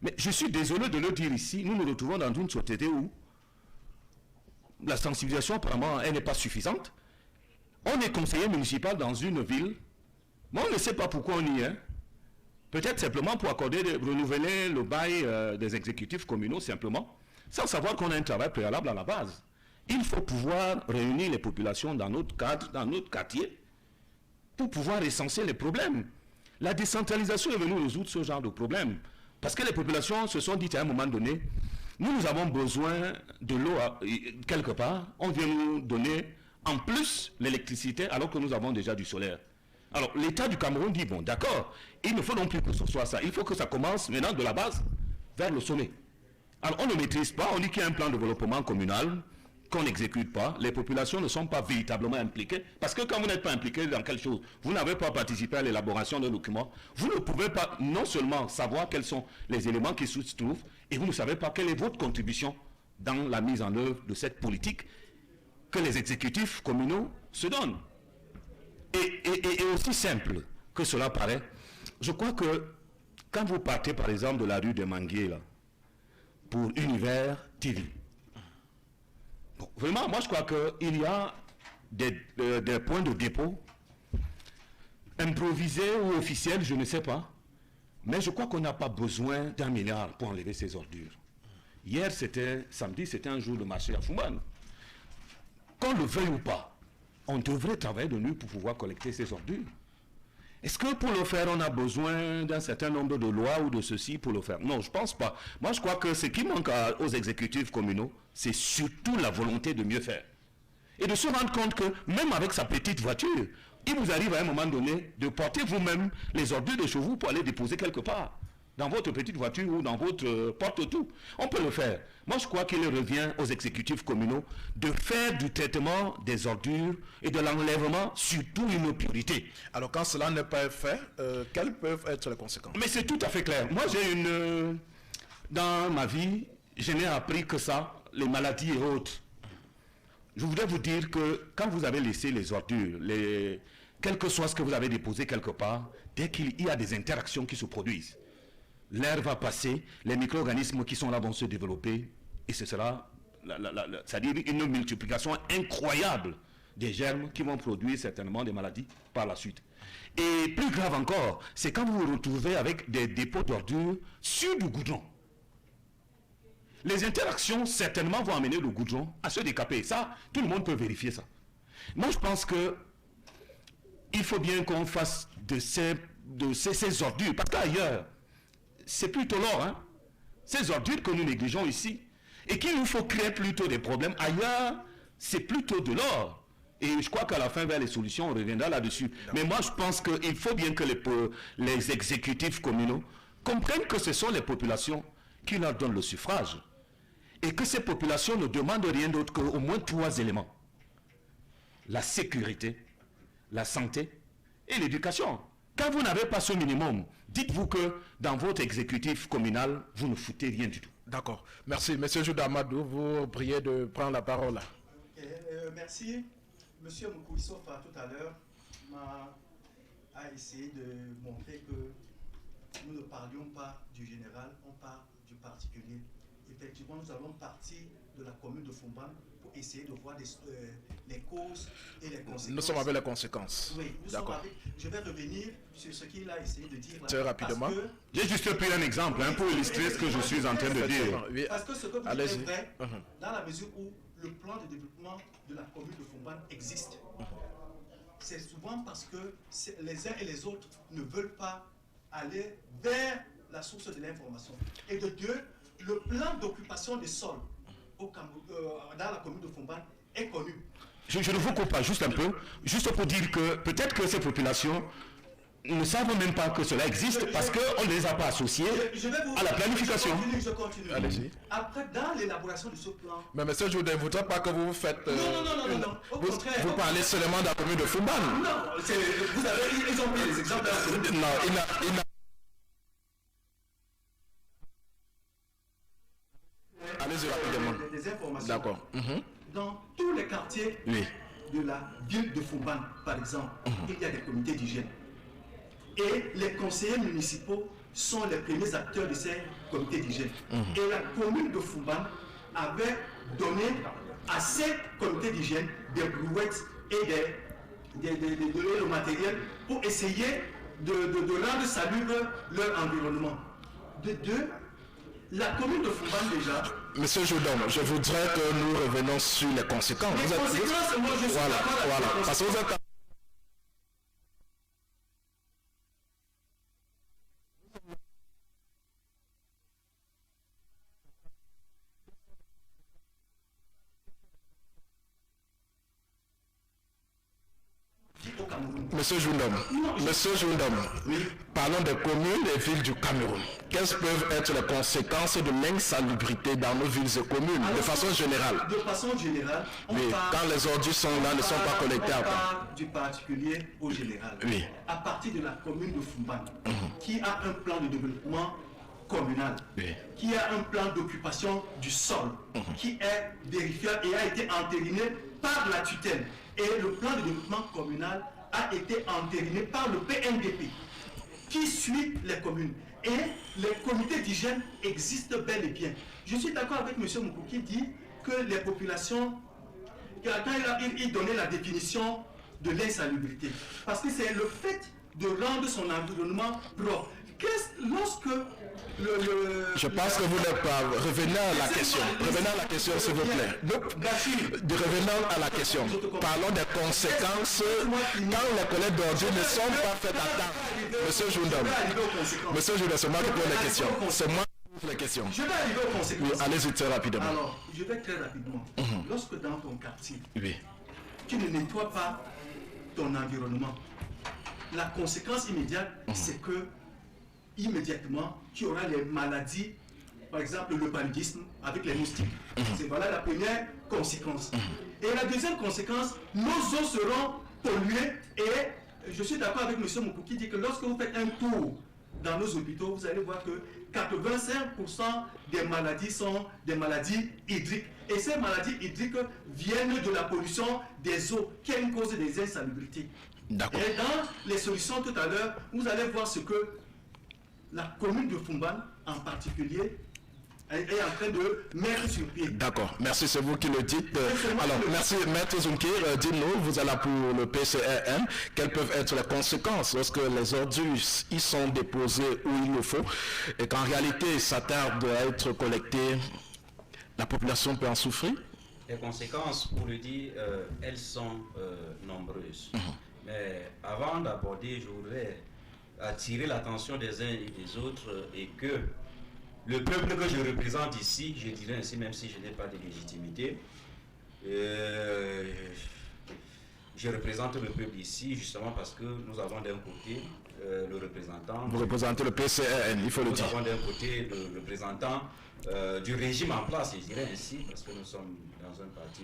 Mais je suis désolé de le dire ici, nous nous retrouvons dans une société où la sensibilisation, apparemment, elle n'est pas suffisante. On est conseiller municipal dans une ville, mais on ne sait pas pourquoi on y est. Peut-être simplement pour renouveler le bail des exécutifs communaux, simplement, sans savoir qu'on a un travail préalable à la base. Il faut pouvoir réunir les populations dans notre cadre, dans notre quartier, pour pouvoir recenser les problèmes. La décentralisation est venue résoudre ce genre de problème. Parce que les populations se sont dit à un moment donné, nous avons besoin de l'eau quelque part, on vient nous donner en plus l'électricité alors que nous avons déjà du solaire. Alors, l'État du Cameroun dit, bon, d'accord, il ne faut non plus que ce soit ça. Il faut que ça commence maintenant de la base vers le sommet. Alors, on ne maîtrise pas, on dit qu'il y a un plan de développement communal qu'on n'exécute pas. Les populations ne sont pas véritablement impliquées. Parce que quand vous n'êtes pas impliqué dans quelque chose, vous n'avez pas participé à l'élaboration d'un document, vous ne pouvez pas non seulement savoir quels sont les éléments qui se trouvent, et vous ne savez pas quelle est votre contribution dans la mise en œuvre de cette politique que les exécutifs communaux se donnent. Et aussi simple que cela paraît, je crois que quand vous partez par exemple de la rue des Manguiers là, pour Univers TV, bon, vraiment moi je crois qu'il y a des points de dépôt improvisés ou officiels, je ne sais pas, mais je crois qu'on n'a pas besoin d'1 milliard pour enlever ces ordures. Hier samedi, c'était un jour de marché à Foumbane. Qu'on le veuille ou pas, on devrait travailler de nuit pour pouvoir collecter ces ordures. Est-ce que pour le faire, on a besoin d'un certain nombre de lois ou de ceci pour le faire? Non, je ne pense pas. Moi, je crois que ce qui manque aux exécutifs communaux, c'est surtout la volonté de mieux faire. Et de se rendre compte que même avec sa petite voiture, il vous arrive à un moment donné de porter vous-même les ordures de chez vous pour aller déposer quelque part. Dans votre petite voiture ou dans votre porte-tout. On peut le faire. Moi, je crois qu'il revient aux exécutifs communaux de faire du traitement des ordures et de l'enlèvement surtout une priorité. Alors, quand cela n'est pas fait, quelles peuvent être les conséquences? Mais c'est tout à fait clair. Moi, dans ma vie, je n'ai appris que ça, les maladies et autres. Je voudrais vous dire que quand vous avez laissé les ordures, quel que soit ce que vous avez déposé quelque part, dès qu'il y a des interactions qui se produisent, l'air va passer, les micro-organismes qui sont là vont se développer et ce sera c'est-à-dire une multiplication incroyable des germes qui vont produire certainement des maladies par la suite. Et plus grave encore, c'est quand vous vous retrouvez avec des dépôts d'ordures sur du goudron. Les interactions certainement vont amener le goudron à se décaper. Ça, tout le monde peut vérifier ça. Moi, je pense que il faut bien qu'on fasse de ces ordures, parce qu'ailleurs, c'est plutôt l'or, hein? Ces ordures que nous négligeons ici, et qu'il nous faut créer plutôt des problèmes. Ailleurs, c'est plutôt de l'or. Et je crois qu'à la fin, vers les solutions, on reviendra là-dessus. Mais moi, je pense qu'il faut bien que les exécutifs communaux comprennent que ce sont les populations qui leur donnent le suffrage. Et que ces populations ne demandent rien d'autre qu'au moins 3 éléments. La sécurité, la santé et l'éducation. Quand vous n'avez pas ce minimum, dites-vous que dans votre exécutif communal, vous ne foutez rien du tout. D'accord. Merci. Monsieur Juda Amadou, vous priez de prendre la parole. Merci. Monsieur Moukouissofa, tout à l'heure, a essayé de montrer que nous ne parlions pas du général, on parle du particulier. Effectivement, nous allons partir de la commune de Foumban pour essayer de voir les causes et les conséquences. Nous sommes avec les conséquences. Oui, nous sommes avec... Je vais revenir sur ce qu'il a essayé de dire là. Très rapidement. J'ai juste pris un exemple pour illustrer ce que je suis en train de dire. Oui. Parce que ce que vous dites est vrai, dans la mesure où le plan de développement de la commune de Foumban existe. C'est souvent parce que les uns et les autres ne veulent pas aller vers la source de l'information. Et de deux, le plan d'occupation des sols dans la commune de Foumban est connu. Je ne vous coupe pas, juste un peu, juste pour dire que peut-être que ces populations ne savent même pas que cela existe parce qu'on ne les a pas associés à la planification. Je continue. Allez-y. Après, dans l'élaboration de ce plan... Mais monsieur, je ne voudrais pas que vous faites... Non. Vous parlez seulement de la commune de Foumban. Non, ils ont pris les exemples de la commune de Foumban. Non, il n'a... Allez-y rapidement. Des informations. D'accord. Dans tous les quartiers de la ville de Foumban, par exemple, il y a des comités d'hygiène. Et les conseillers municipaux sont les premiers acteurs de ces comités d'hygiène. Et la commune de Foumban avait donné à ces comités d'hygiène des brouettes et le matériel pour essayer de rendre salubre leur environnement. De deux, la commune de Foumban déjà... Monsieur Jourdan, je voudrais que nous revenions sur les conséquences. Les conséquences, moi je suis voilà. Parce que vous êtes... Monsieur Joundam, parlons des communes et villes du Cameroun. Quelles peuvent être les conséquences de l'insalubrité dans nos villes et communes, de façon générale? De façon générale, quand les ordures sont là, ne sont pas collectées. On part du particulier au général. Oui. À partir de la commune de Foumban, qui a un plan de développement communal, qui a un plan d'occupation du sol, qui est vérifiable et a été entériné par la tutelle. Et le plan de développement communal a été entériné par le PNDP, qui suit les communes. Et les comités d'hygiène existent bel et bien. Je suis d'accord avec M. Moukou qui dit que les populations, quand il donnait la définition de l'insalubrité, parce que c'est le fait de rendre son environnement propre. Lorsque je pense que vous n'êtes pas... Revenez à la question. Revenez à la question, s'il vous plaît. Revenons à la question. Parlons des conséquences quand les collègues d'ordures ne sont pas faites à temps. Monsieur Joundam. Monsieur Joundam, c'est moi qui pose les questions. C'est moi qui pose les questions. Je vais arriver aux conséquences. Oui, allez-y très rapidement. Alors, je vais très rapidement. Lorsque dans ton quartier, tu ne nettoies pas ton environnement, la conséquence immédiate, c'est que immédiatement, tu auras les maladies, par exemple le paludisme avec les moustiques. C'est voilà la première conséquence. Et la deuxième conséquence, nos eaux seront polluées et je suis d'accord avec M. Moukou qui dit que lorsque vous faites un tour dans nos hôpitaux, vous allez voir que 85% des maladies sont des maladies hydriques. Et ces maladies hydriques viennent de la pollution des eaux, qui est une cause des insalubrités. Et dans les solutions tout à l'heure, vous allez voir ce que la commune de Foumban, en particulier, est en train de mettre sur pied. D'accord, merci, c'est vous qui le dites. Alors, merci, Maître Zunkir, dites-nous, vous êtes là pour le PCRM, quelles peuvent être les conséquences lorsque les ordures y sont déposées où il le faut, et qu'en réalité, ça tarde à être collecté, la population peut en souffrir? Les conséquences, pour le dire, elles sont nombreuses. Mais avant d'aborder, je voudrais attirer l'attention des uns et des autres et que le peuple que je représente ici, je dirais ainsi même si je n'ai pas de légitimité, je représente le peuple ici, justement parce que nous avons d'un côté le représentant... Vous représentez le PCRN, il faut le dire. Nous avons d'un côté le représentant du régime en place, je dirais ainsi, parce que nous sommes dans un parti,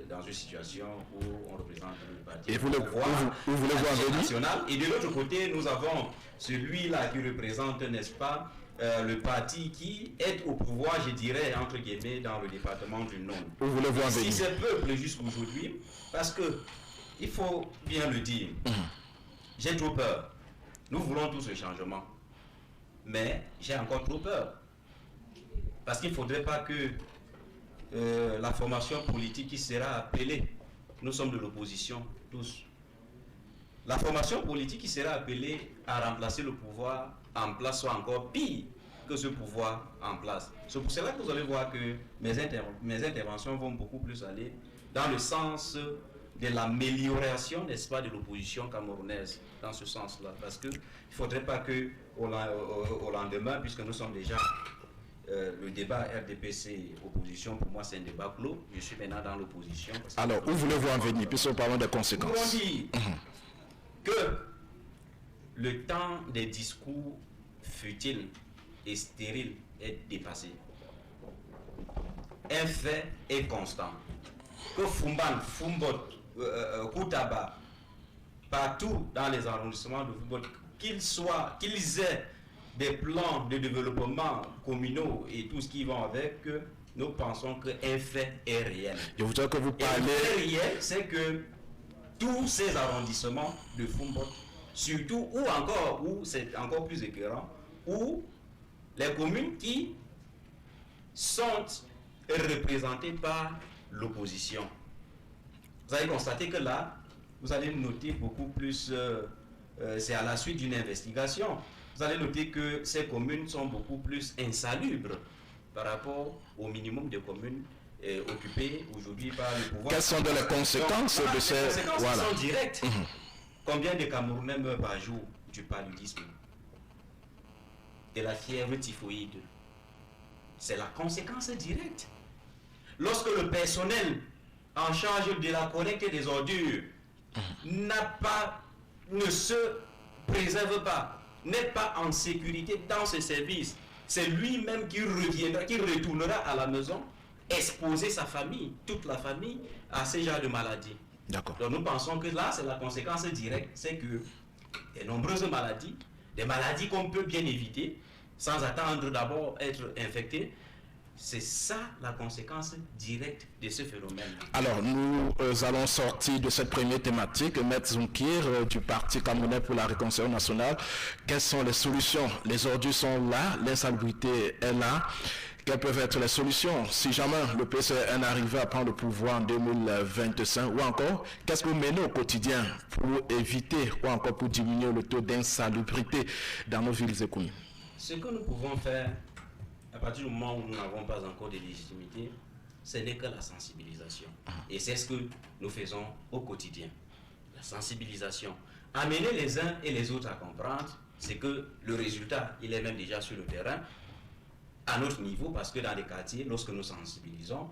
dans une situation où on représente le parti. Et vous voulez voir national. Et de l'autre côté, nous avons celui-là qui représente, n'est-ce pas, le parti qui est au pouvoir, je dirais, entre guillemets, dans le département du Nord. Vous voulez voir si ce peuple jusqu'aujourd'hui, parce que il faut bien le dire, j'ai trop peur. Nous voulons tout ce changement, mais j'ai encore trop peur. Parce qu'il ne faudrait pas que la formation politique qui sera appelée, nous sommes de l'opposition, tous. La formation politique qui sera appelée à remplacer le pouvoir en place soit encore pire que ce pouvoir en place. C'est pour cela que vous allez voir que mes interventions vont beaucoup plus aller dans le sens de l'amélioration, n'est-ce pas, de l'opposition camerounaise, dans ce sens-là. Parce qu'il ne faudrait pas que au lendemain, puisque nous sommes déjà... le débat RDPC opposition, pour moi c'est un débat clos. Je suis maintenant dans l'opposition. Alors, où voulez-vous en venir, puisqu'on parle des conséquences? Nous voulons dire que le temps des discours futiles et stériles est dépassé. Un fait est constant. Que Fumban, Fumbot, Koutaba, partout dans les arrondissements de Fumbot, qu'ils aient des plans de développement communaux et tout ce qui va avec, nous pensons qu'un fait est réel. Je voudrais que vous parlez... Et le fait réel, c'est que tous ces arrondissements de Fumbot, surtout, où c'est encore plus éclairant, où les communes qui sont représentées par l'opposition. Vous allez constater que là, vous allez noter beaucoup plus, c'est à la suite d'une investigation, vous allez noter que ces communes sont beaucoup plus insalubres par rapport au minimum de communes occupées aujourd'hui par le pouvoir. Quelles sont les conséquences de ces... Les conséquences sont directes. Combien de Camerounais meurent par jour du paludisme, de la fièvre typhoïde? C'est la conséquence directe. Lorsque le personnel en charge de la collecte des ordures ne se préserve pas, n'est pas en sécurité dans ce service, c'est lui-même qui reviendra, qui retournera à la maison, exposer sa famille, toute la famille, à ce genre de maladies. D'accord. Donc nous pensons que là, c'est la conséquence directe, c'est que des nombreuses maladies, des maladies qu'on peut bien éviter, sans attendre d'abord être infecté, c'est ça la conséquence directe de ce phénomène. Alors, nous allons sortir de cette première thématique. Maître Zoukir du Parti camerounais pour la réconciliation nationale. Quelles sont les solutions? Les ordures sont là, l'insalubrité est là. Quelles peuvent être les solutions si jamais le PCRN arrivait à prendre le pouvoir en 2025? Ou encore, qu'est-ce que vous menez au quotidien pour éviter ou encore pour diminuer le taux d'insalubrité dans nos villes et communes? Ce que nous pouvons faire, à partir du moment où nous n'avons pas encore de légitimité, ce n'est que la sensibilisation. Et c'est ce que nous faisons au quotidien. La sensibilisation. Amener les uns et les autres à comprendre, c'est que le résultat, il est même déjà sur le terrain, à notre niveau, parce que dans les quartiers, lorsque nous sensibilisons,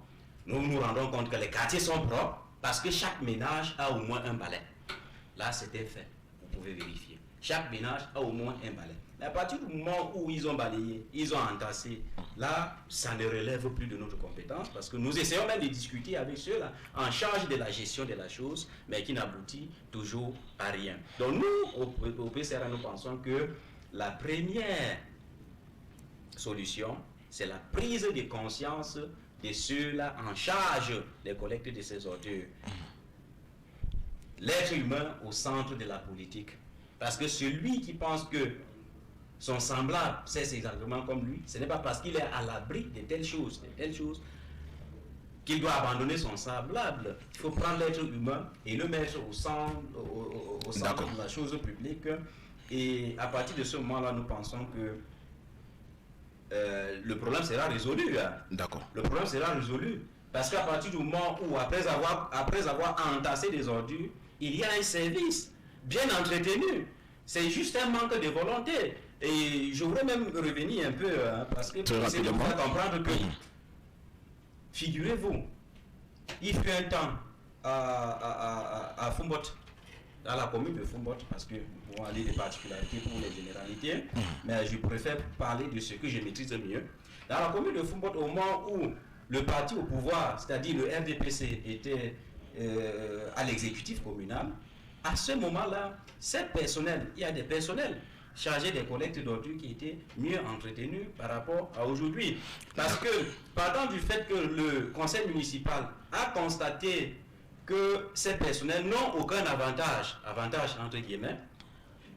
nous nous rendons compte que les quartiers sont propres, parce que chaque ménage a au moins un balai. Là, c'était fait. Vous pouvez vérifier. Chaque ménage a au moins un balai. Mais à partir du moment où ils ont balayé, ils ont entassé, là, ça ne relève plus de notre compétence parce que nous essayons même de discuter avec ceux-là en charge de la gestion de la chose, mais qui n'aboutit toujours à rien. Donc nous, au PCRN, nous pensons que la première solution, c'est la prise de conscience de ceux-là en charge des collectes de ces ordures. L'être humain au centre de la politique. Parce que celui qui pense que son semblable, c'est exactement comme lui, ce n'est pas parce qu'il est à l'abri de telles choses, qu'il doit abandonner son semblable. Il faut prendre l'être humain et le mettre au centre de la chose publique. Et à partir de ce moment-là, nous pensons que le problème sera résolu. Hein. D'accord. Le problème sera résolu. Parce qu'à partir du moment où, après avoir entassé des ordures, il y a un service bien entretenu. C'est juste un manque de volonté. Et je voudrais même revenir un peu, hein, parce que pour essayer de vous faire comprendre que, figurez-vous, il fut un temps, à Fombot, dans la commune de Fombot, parce que bon, aller des particularités pour les généralités, mais je préfère parler de ce que je maîtrise mieux. Dans la commune de Fombot, au moment où le parti au pouvoir, c'est-à-dire le RDPC, était à l'exécutif communal, à ce moment-là, il y a des personnels chargés des collectes d'ordures qui étaient mieux entretenus par rapport à aujourd'hui. Parce que, partant du fait que le conseil municipal a constaté que ces personnels n'ont aucun avantage entre guillemets,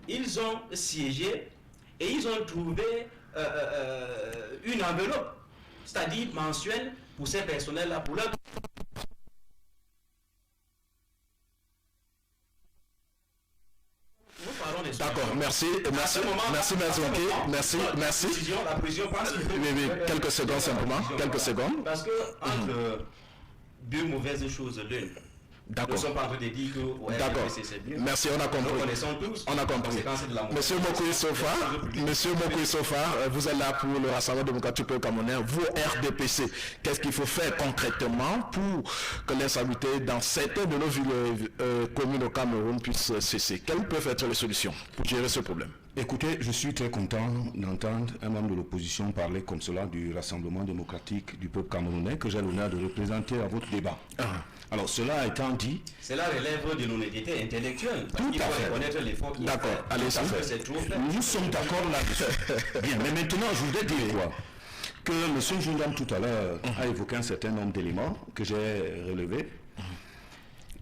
ils ont siégé et ils ont trouvé une enveloppe, c'est-à-dire mensuelle, pour ces personnels-là, pour leur... D'accord, merci, merci. Quelques secondes simplement, quelques secondes. Parce que entre deux mauvaises choses l'une. D'accord. Nous sommes pas en train de dire que d'accord. Merci, on a compris. Nous connaissons tous. On a compris. Monsieur Mokoui Sofa, vous êtes là pour le Rassemblement démocratique camerounais. Vous, RDPC, qu'est-ce qu'il faut faire concrètement pour que l'insalubrité dans certaines de nos villes communes au Cameroun puisse cesser? Quelles peuvent être les solutions pour gérer ce problème? Écoutez, je suis très content d'entendre un membre de l'opposition parler comme cela du Rassemblement démocratique du peuple camerounais que j'ai l'honneur de représenter à votre débat. Alors, cela étant dit... Cela relève de l'honnêteté intellectuelle. Tout à fait. Reconnaître l'effort qu'il d'accord, fait. allez, nous sommes d'accord là-dessus. Bien, mais maintenant, je voudrais dire quoi? Que M. Jundam, tout à l'heure, a évoqué un certain nombre d'éléments que j'ai relevés.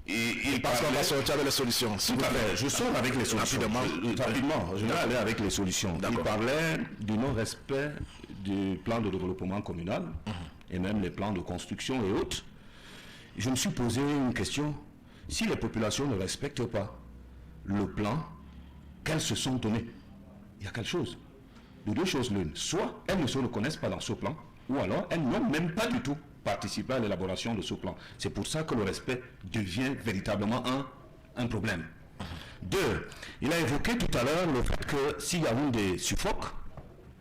Il parce qu'on va sortir avec les solutions. Tout à fait. Je sors avec les solutions. Rapidement, je vais aller avec les solutions. Il parlait du non-respect du plan de développement communal et même les plans de construction et autres. Je me suis posé une question. Si les populations ne respectent pas le plan qu'elles se sont données, il y a quelque chose. De deux choses l'une. Soit elles ne se reconnaissent pas dans ce plan, ou alors elles n'ont même pas du tout participé à l'élaboration de ce plan. C'est pour ça que le respect devient véritablement un problème. Deux, il a évoqué tout à l'heure le fait que si Yaoundé suffoque,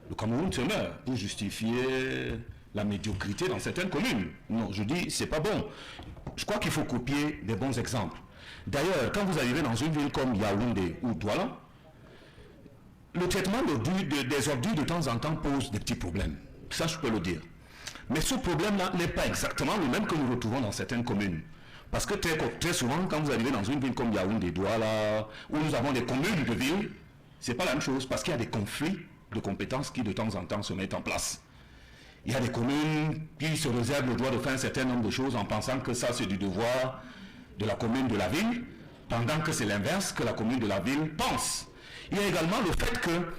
le Cameroun se meurt pour justifier la médiocrité dans certaines communes. Non, je dis, c'est pas bon. Je crois qu'il faut copier des bons exemples. D'ailleurs, quand vous arrivez dans une ville comme Yaoundé ou Douala, le traitement des ordures de temps en temps pose des petits problèmes. Ça, je peux le dire. Mais ce problème-là n'est pas exactement le même que nous retrouvons dans certaines communes. Parce que très souvent, quand vous arrivez dans une ville comme Yaoundé, Douala, où nous avons des communes de villes, c'est pas la même chose, parce qu'il y a des conflits de compétences qui de temps en temps se mettent en place. Il y a des communes qui se réservent le droit de faire un certain nombre de choses en pensant que ça c'est du devoir de la commune de la ville, pendant que c'est l'inverse que la commune de la ville pense. Il y a également le fait que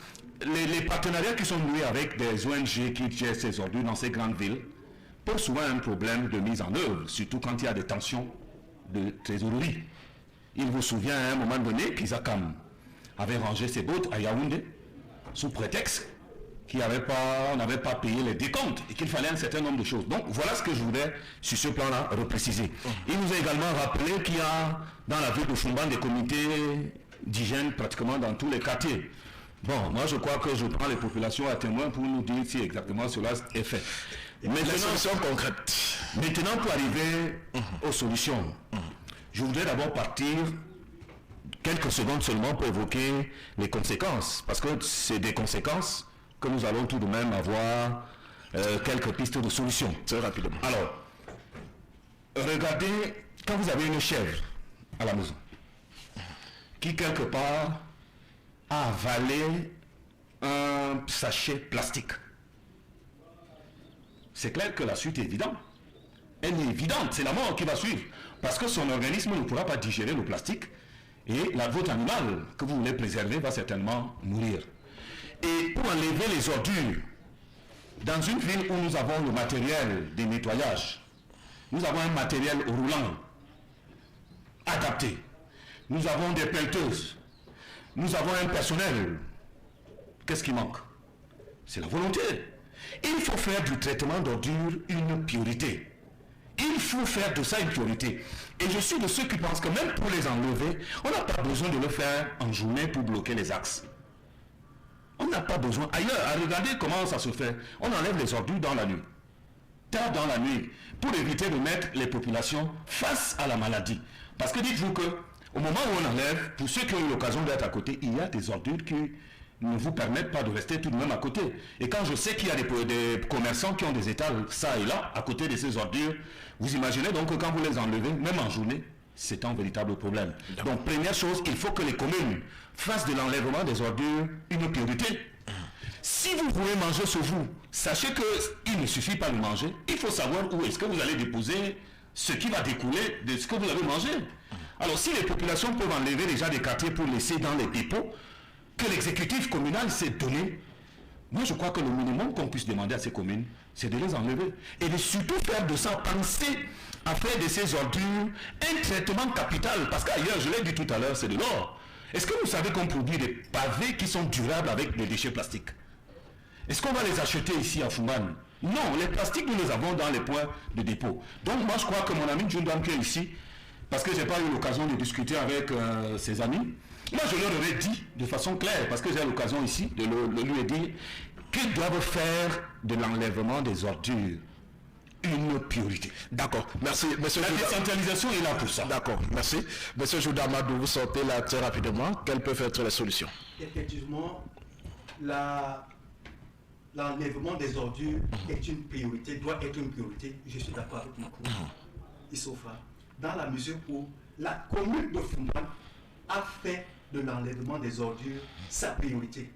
les partenariats qui sont noués avec des ONG qui gèrent ces ordures dans ces grandes villes posent souvent un problème de mise en œuvre, surtout quand il y a des tensions de trésorerie. Il vous souvient à un moment donné qu'Isakam avait rangé ses bottes à Yaoundé sous prétexte on n'avait pas payé les décomptes et qu'il fallait un certain nombre de choses. Donc voilà ce que je voudrais sur ce plan-là repréciser. Il nous a également rappelé qu'il y a dans la ville de Fumban des comités d'hygiène pratiquement dans tous les quartiers. Bon, moi je crois que je prends les populations à témoin pour nous dire si exactement cela est fait. Maintenant, les solutions concrètes. Maintenant, pour arriver aux solutions, je voudrais d'abord partir quelques secondes seulement pour évoquer les conséquences, parce que c'est des conséquences que nous allons tout de même avoir quelques pistes de solutions. Très rapidement. Alors, regardez, quand vous avez une chèvre à la maison, qui quelque part a avalé un sachet plastique, c'est clair que la suite est évidente. Elle est évidente, c'est la mort qui va suivre, parce que son organisme ne pourra pas digérer le plastique, et votre animal que vous voulez préserver va certainement mourir. Et pour enlever les ordures, dans une ville où nous avons le matériel de nettoyage, nous avons un matériel roulant adapté, nous avons des pelleteuses, nous avons un personnel. Qu'est-ce qui manque? C'est la volonté. Il faut faire du traitement d'ordures une priorité. Il faut faire de ça une priorité. Et je suis de ceux qui pensent que même pour les enlever, on n'a pas besoin de le faire en journée pour bloquer les axes. On n'a pas besoin. Ailleurs, à regarder comment ça se fait. On enlève les ordures dans la nuit. tard dans la nuit, pour éviter de mettre les populations face à la maladie. Parce que dites-vous que au moment où on enlève, pour ceux qui ont eu l'occasion d'être à côté, il y a des ordures qui ne vous permettent pas de rester tout de même à côté. Et quand je sais qu'il y a des commerçants qui ont des étals ça et là, à côté de ces ordures, vous imaginez donc que quand vous les enlevez, même en journée, c'est un véritable problème. Donc première chose, il faut que les communes fassent de l'enlèvement des ordures une priorité. Si vous voulez manger sur vous, sachez qu'il ne suffit pas de manger, il faut savoir où est-ce que vous allez déposer ce qui va découler de ce que vous avez mangé. Alors si les populations peuvent enlever déjà des quartiers pour laisser dans les dépôts, que l'exécutif communal s'est donné, moi je crois que le minimum qu'on puisse demander à ces communes, c'est de les enlever. Et de surtout faire de ça, penser à faire de ces ordures un traitement capital. Parce qu'ailleurs, je l'ai dit tout à l'heure, c'est de l'or. Est-ce que vous savez qu'on produit des pavés qui sont durables avec des déchets plastiques? Est-ce qu'on va les acheter ici à Fumban? Non, les plastiques, nous les avons dans les points de dépôt. Donc moi je crois que mon ami Jundam qui est ici, parce que je n'ai pas eu l'occasion de discuter avec ses amis, moi je leur aurais dit de façon claire, parce que j'ai l'occasion ici de lui dire qu'ils doivent faire de l'enlèvement des ordures une priorité. D'accord, merci. Monsieur la décentralisation est là pour ça. D'accord, merci. Monsieur Joudamadou, vous sortez là très rapidement. Quelles peuvent être les solutions? Effectivement, l'enlèvement des ordures est une priorité, doit être une priorité. Je suis d'accord avec mon collègue Issofa, dans la mesure où la commune de Fumban a fait de l'enlèvement des ordures sa priorité.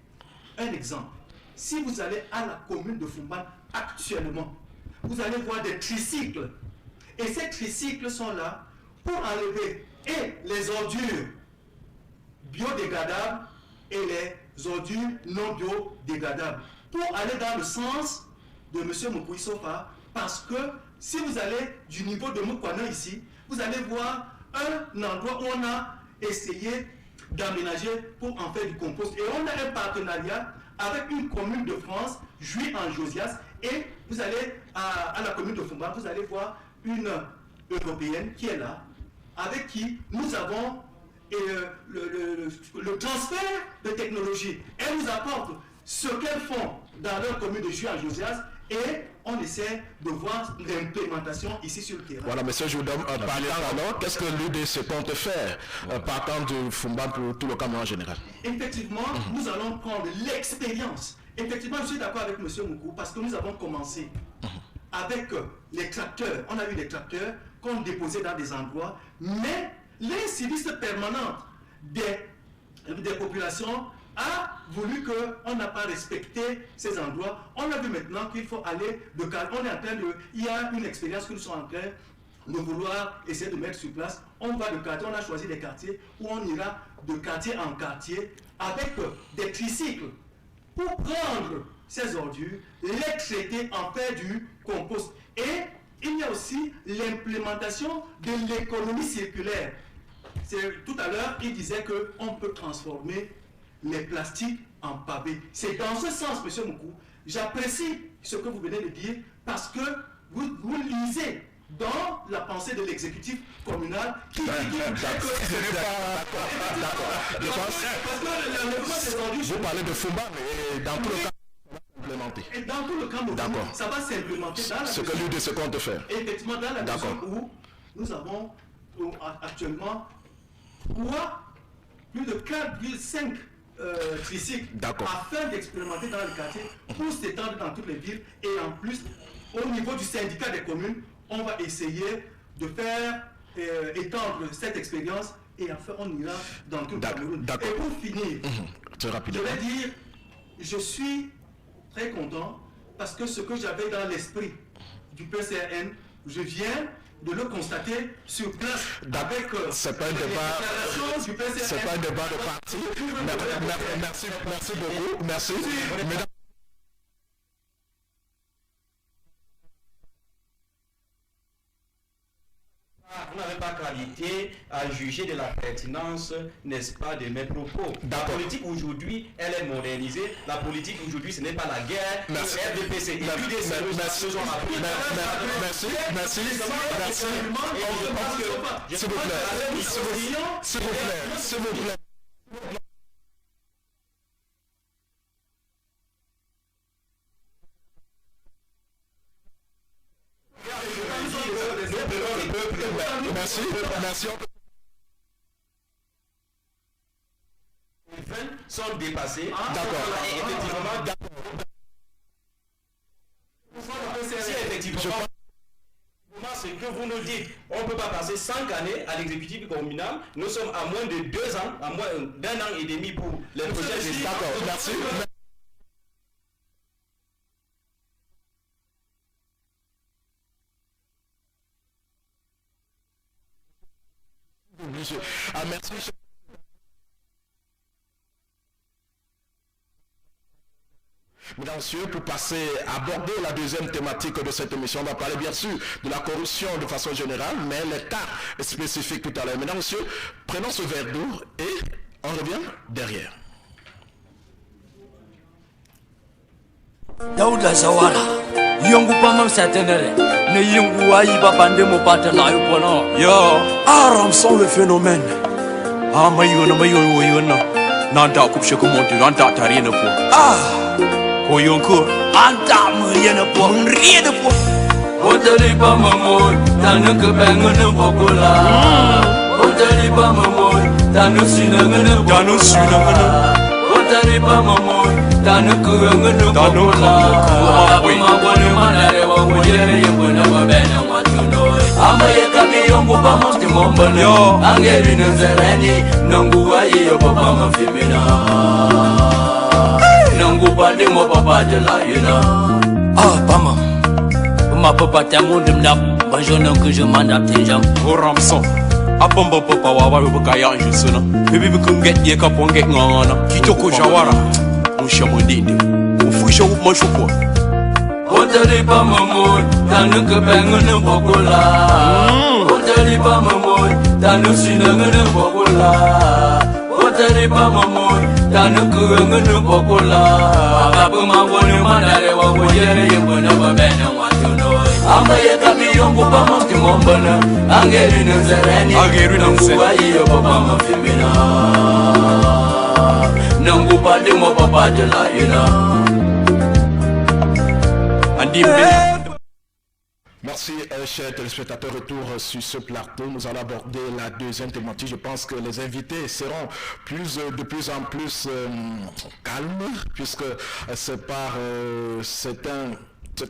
Un exemple, si vous allez à la commune de Fumban actuellement, vous allez voir des tricycles. Et ces tricycles sont là pour enlever et les ordures biodégradables et les ordures non biodégradables, pour aller dans le sens de M. Moukouissofa, parce que si vous allez du niveau de Moukwana ici, vous allez voir un endroit où on a essayé d'aménager pour en faire du compost. Et on a un partenariat avec une commune de France, Jouy en Josias, et vous allez à la commune de Fumban, vous allez voir une européenne qui est là, avec qui nous avons le transfert de technologie. Elle nous apporte ce qu'elles font dans leur commune de Jouy en Josias, et on essaie de voir l'implémentation ici sur le terrain. Voilà, monsieur Joudom, alors, qu'est-ce que l'UDC compte faire partant de Fumban pour tout le Cameroun en général? Effectivement, nous allons prendre l'expérience. Effectivement, je suis d'accord avec monsieur Moukou, parce que nous avons commencé avec les tracteurs. On a eu des tracteurs qu'on déposait dans des endroits, mais l'incidence permanente des populations a voulu qu'on n'a pas respecté ces endroits. On a vu maintenant qu'il faut aller de quartier. On est en train de... Il y a une expérience que nous sommes en train de vouloir essayer de mettre sur place. On va de quartier, on a choisi des quartiers où on ira de quartier en quartier avec des tricycles pour prendre ces ordures, les traiter, en faire du compost. Et il y a aussi l'implémentation de l'économie circulaire. Tout à l'heure, il disait qu'on peut transformer les plastiques en pavés. C'est dans ce sens, M. Moukou, j'apprécie ce que vous venez de dire, parce que vous lisez dans la pensée de l'exécutif communal qui dit que... Vous parlez de Fumban, mais dans tout le cas, implémenté. Et dans tout le cas, ça va s'implémenter dans la ce que l'UDC compte faire. Effectivement, dans la mesure où nous avons actuellement plus de 4,5 tricycles afin d'expérimenter dans le quartier pour s'étendre dans toutes les villes. Et en plus, au niveau du syndicat des communes, on va essayer de faire étendre cette expérience et enfin on ira dans tout le Cameroun. Et pour finir, je vais dire, je suis très content parce que ce que j'avais dans l'esprit du PCRN, je viens de le constater sur place avec c'est pas un débat, c'est pas un débat de parti. Merci beaucoup. Merci. Mesdames, vous n'avez pas qualité à juger de la pertinence, n'est-ce pas, de mes propos. La politique aujourd'hui, elle est modernisée. La politique aujourd'hui, ce n'est pas la guerre. Merci. RDPC. S'il vous plaît. le peuple. Merci. Les 20 sont dépassés. D'accord. Si effectivement, ce que vous nous dites, on ne peut pas passer 5 années à l'exécutif communal. Nous sommes à moins de 2 ans, à moins d'un an et demi pour les projets. D'accord, merci. Merci. Mesdames et messieurs, pour passer à aborder la deuxième thématique de cette émission, on va parler bien sûr de la corruption de façon générale, mais les cas spécifiques tout à l'heure. Mesdames et messieurs, prenons ce verre d'eau et on revient derrière. Dauda Zawala, Yongu Pamam Satanere, ne Yongu Aïba Pandemo Patala Yupono. Yo, Aram sont le phénomène. Ah, Mayona, Nanda Kupcheko Montu, Nanda Tarina Po. Ah, Koyonko, Anta Mayana Po, rien de Po. Otali Pamamon, Tanuka Bangan Popola. Otali Pamamon, Tanusina, Tanusina. Otali Pamamon. Danu kurang pola, abu mawon mana rewa mujere yembuna mabena matuno. Amaya kami yongu pamos ke mombana, angeli nazarani, nangu ayi yo papa mafimina, nangu pandi mo papa jelayina. Ah pama, ma papa tamundum nap, banjona que je m'adapte jam. Oramson. Apombo papa wawa bukaya jusuna. Bibi bukunget ye kaponget ngana. Kitoko jawara. Mushamondinde, Ufusha Moshuko. Otali Pamamon, Tanuka Bangan Popola. Otali Pamamon, Tanusina Popola. Otali Pamamon, Tanuka Popola. Abuma Wonu Manarewa, Wajere, Yabuna Bana Matuno. Amaya Kami Yongo Pamos to Mombana, Angelina Zarani, Angelina Papa Femina. Nangu pade mo papa de la yena. Merci, chers téléspectateurs. Retour sur ce plateau. Nous allons aborder la deuxième thématique. Je pense que les invités seront de plus en plus calmes, puisque c'est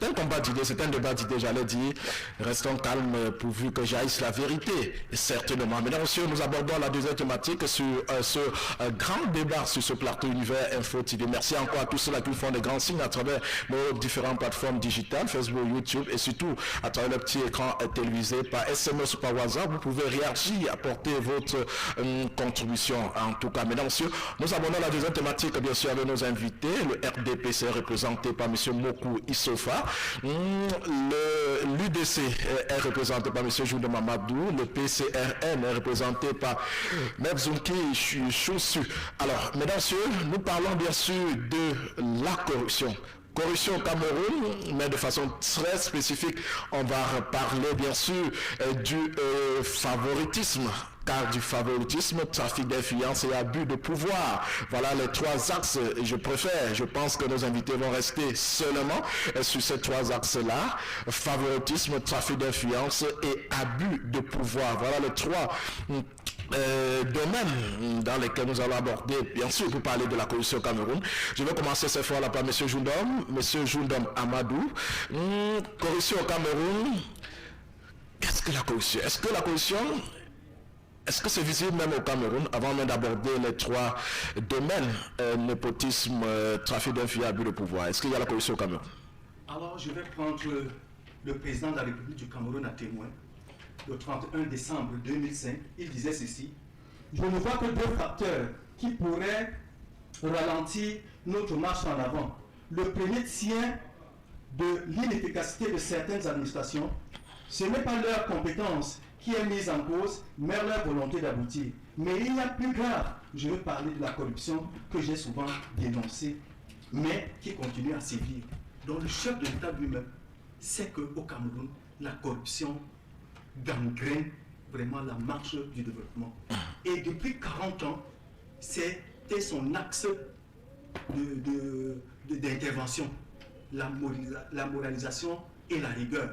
un combat d'idées, c'est un débat d'idées, j'allais dire. Restons calmes pourvu que j'aille la vérité, certainement. Mesdames et messieurs, nous abordons la deuxième thématique sur ce grand débat sur ce plateau Univers Info TV. Merci encore à tous ceux qui font des grands signes à travers nos différentes plateformes digitales, Facebook, YouTube et surtout à travers le petit écran télévisé par SMS ou par WhatsApp. Vous pouvez réagir, apporter votre contribution. En tout cas, mesdames et messieurs, nous abordons la deuxième thématique, bien sûr, avec nos invités. Le RDPC représenté par M. Mokou Issofa. L'UDC est représenté par M. Joundom Amadou, le PCRN est représenté par Mebzouki Choussou. Alors, mesdames et messieurs, nous parlons bien sûr de la corruption. Corruption au Cameroun, mais de façon très spécifique, on va parler bien sûr du favoritisme. Car du favoritisme, trafic d'influence et abus de pouvoir. Voilà les trois axes. Je pense que nos invités vont rester seulement sur ces trois axes-là. Favoritisme, trafic d'influence et abus de pouvoir. Voilà les trois domaines dans lesquels nous allons aborder, bien sûr, pour parler de la corruption au Cameroun. Je vais commencer cette fois-là par M. Joundom Amadou. Corruption au Cameroun. Qu'est-ce que la corruption? Est-ce que c'est visible même au Cameroun, avant même d'aborder les trois domaines, népotisme, trafic d'influence, abus de pouvoir? Est-ce qu'il y a la corruption au Cameroun? Alors, je vais prendre le président de la République du Cameroun à témoin. Le 31 décembre 2005, il disait ceci: je ne vois que deux facteurs qui pourraient ralentir notre marche en avant. Le premier tient de l'inefficacité de certaines administrations. Ce n'est pas leur compétence qui est mise en cause, mais leur volonté d'aboutir. Mais il y a plus grave, je veux parler de la corruption que j'ai souvent dénoncée, mais qui continue à sévir. Donc le chef de l'État lui-même sait qu'au Cameroun, la corruption gangrène vraiment la marche du développement. Et depuis 40 ans, c'était son axe d'intervention, la moralisation et la rigueur.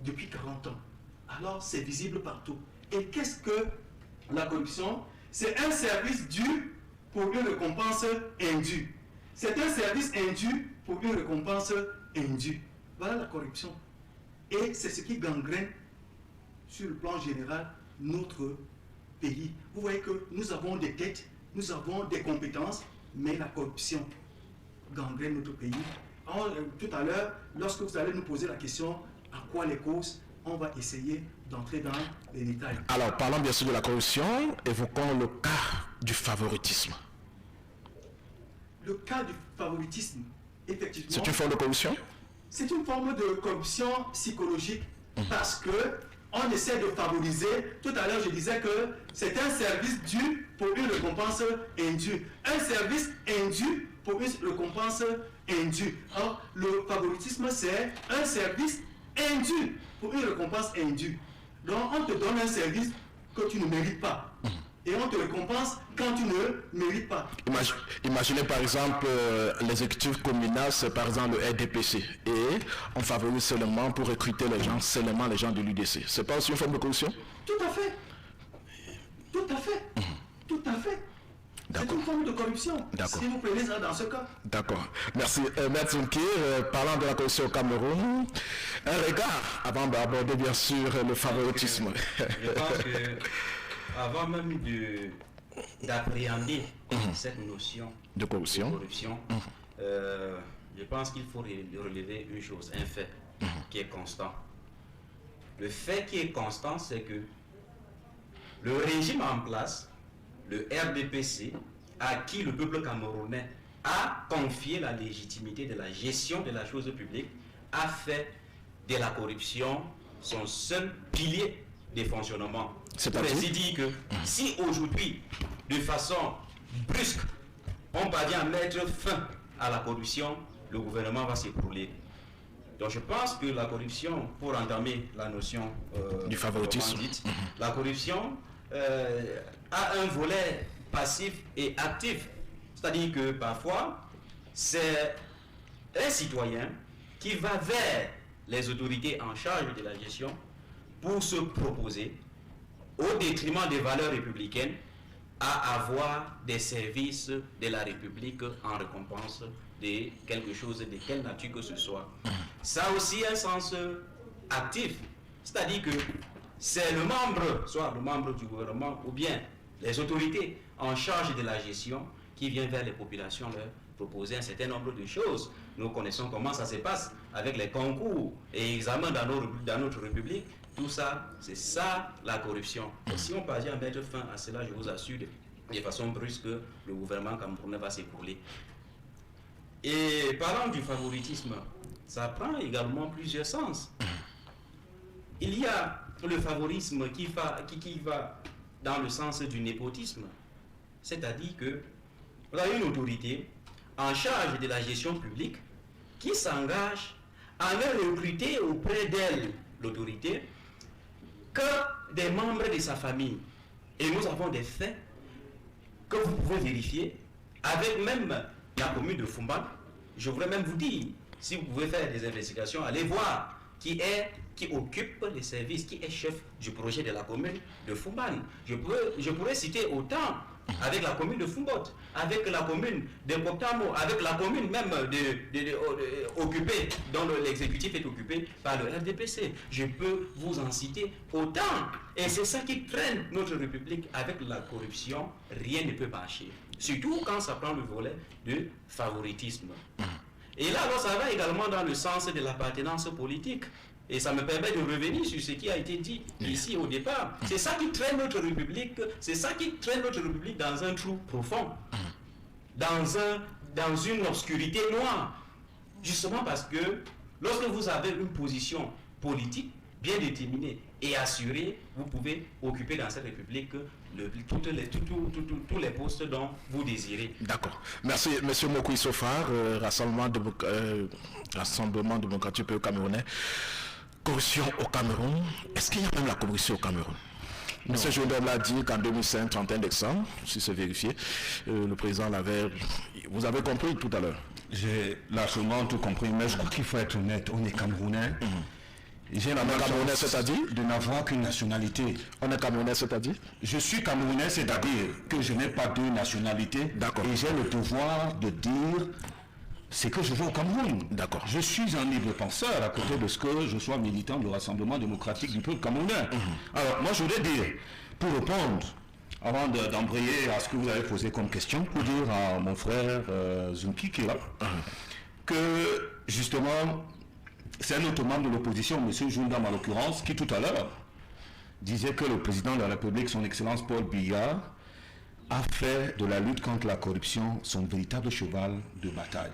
Depuis 40 ans. alors c'est visible partout. Et qu'est-ce que la corruption? C'est un service dû pour une récompense indue. C'est un service indu pour une récompense indue. Voilà la corruption. Et c'est ce qui gangrène sur le plan général notre pays. Vous voyez que nous avons des têtes, nous avons des compétences, mais la corruption gangrène notre pays. Tout à l'heure, lorsque vous allez nous poser la question à quoi les causes, on va essayer d'entrer dans les détails. Alors, parlons bien sûr de la corruption, évoquons le cas du favoritisme. Le cas du favoritisme, effectivement... C'est une forme de corruption? C'est une forme de corruption psychologique parce que on essaie de favoriser. Tout à l'heure, je disais que c'est un service dû pour une récompense indue. Un service indu pour une récompense indue. Alors, le favoritisme, c'est un service indu pour une récompense indue. Donc, on te donne un service que tu ne mérites pas. Et on te récompense quand tu ne mérites pas. Imaginez par exemple l'exécutif communal, c'est par exemple le RDPC. Et on favorise seulement pour recruter les gens, seulement les gens de l'UDC. C'est pas aussi une forme de corruption? Tout à fait. Tout à fait. Tout à fait. C'est une forme de corruption. Si vous prenez ça dans ce cas. D'accord. Merci. Maître Nkir, parlant de la corruption au Cameroun, un regard avant d'aborder bien sûr le favoritisme. Je pense que avant même d'appréhender cette notion de corruption, je pense qu'il faut relever une chose, un fait qui est constant. Le fait qui est constant, c'est que le régime en place, le RDPC, à qui le peuple camerounais a confié la légitimité de la gestion de la chose publique, a fait de la corruption son seul pilier de fonctionnement. C'est ainsi dit que si aujourd'hui, de façon brusque, on parvient à mettre fin à la corruption, le gouvernement va s'écrouler. Donc je pense que la corruption, pour entamer la notion du favoritisme, la corruption a un volet passif et actif. C'est-à-dire que parfois, c'est un citoyen qui va vers les autorités en charge de la gestion pour se proposer, au détriment des valeurs républicaines, à avoir des services de la République en récompense de quelque chose de quelle nature que ce soit. Ça a aussi un sens actif, c'est-à-dire que c'est le membre, soit le membre du gouvernement ou bien les autorités en charge de la gestion qui vient vers les populations leur proposer un certain nombre de choses. Nous connaissons comment ça se passe avec les concours et examens dans notre République. Tout ça, c'est ça la corruption. Et si on parvient à mettre fin à cela, je vous assure, de façon brusque, le gouvernement camerounais va s'écrouler. Et parlant du favoritisme, ça prend également plusieurs sens. Il y a le favorisme qui va dans le sens du népotisme, c'est-à-dire que vous avez une autorité en charge de la gestion publique qui s'engage à ne recruter auprès d'elle, l'autorité, que des membres de sa famille. Et nous avons des faits que vous pouvez vérifier avec même la commune de Fumban. Je voudrais même vous dire, si vous pouvez faire des investigations, allez voir qui occupe les services, qui est chef du projet de la commune de Fumban. Je pourrais citer autant avec la commune de Fumbot, avec la commune de Koptamo, avec la commune même occupée, dont l'exécutif est occupé par le RDPC. Je peux vous en citer autant. Et c'est ça qui traîne notre République. Avec la corruption, rien ne peut marcher. Surtout quand ça prend le volet de favoritisme. Et là, alors, ça va également dans le sens de l'appartenance politique. Et ça me permet de revenir sur ce qui a été dit ici au départ. C'est ça qui traîne notre République, dans un trou profond, dans une obscurité noire. Justement parce que lorsque vous avez une position politique bien déterminée et assurée, vous pouvez occuper dans cette République tous les postes dont vous désirez. D'accord. Merci, M. Mokoui Sofar, Rassemblement démocratique camerounais. Corruption au Cameroun. Est-ce qu'il y a même la corruption au Cameroun? M. Jodem l'a dit qu'en 2005, 31 décembre, si c'est vérifié, le président l'avait... Vous avez compris tout à l'heure? J'ai largement tout compris, mais je crois qu'il faut être honnête. On est Camerounais. J'ai la Camerounais, c'est-à-dire de n'avoir qu'une nationalité. On est Camerounais, c'est-à-dire Je suis Camerounais, c'est-à-dire que je n'ai pas deux nationalités. D'accord. Et j'ai le devoir de dire ce que je veux au Cameroun. D'accord. Je suis un libre penseur à côté de ce que je sois militant du Rassemblement démocratique du peuple camerounais. Alors, moi, je voudrais dire, pour répondre, avant d'embrayer à ce que vous avez posé comme question, pour dire à mon frère Zunki qui est là, que justement, c'est un autre membre de l'opposition, M. Joundam en l'occurrence, qui tout à l'heure disait que le président de la République, son Excellence Paul Biya, a fait de la lutte contre la corruption son véritable cheval de bataille.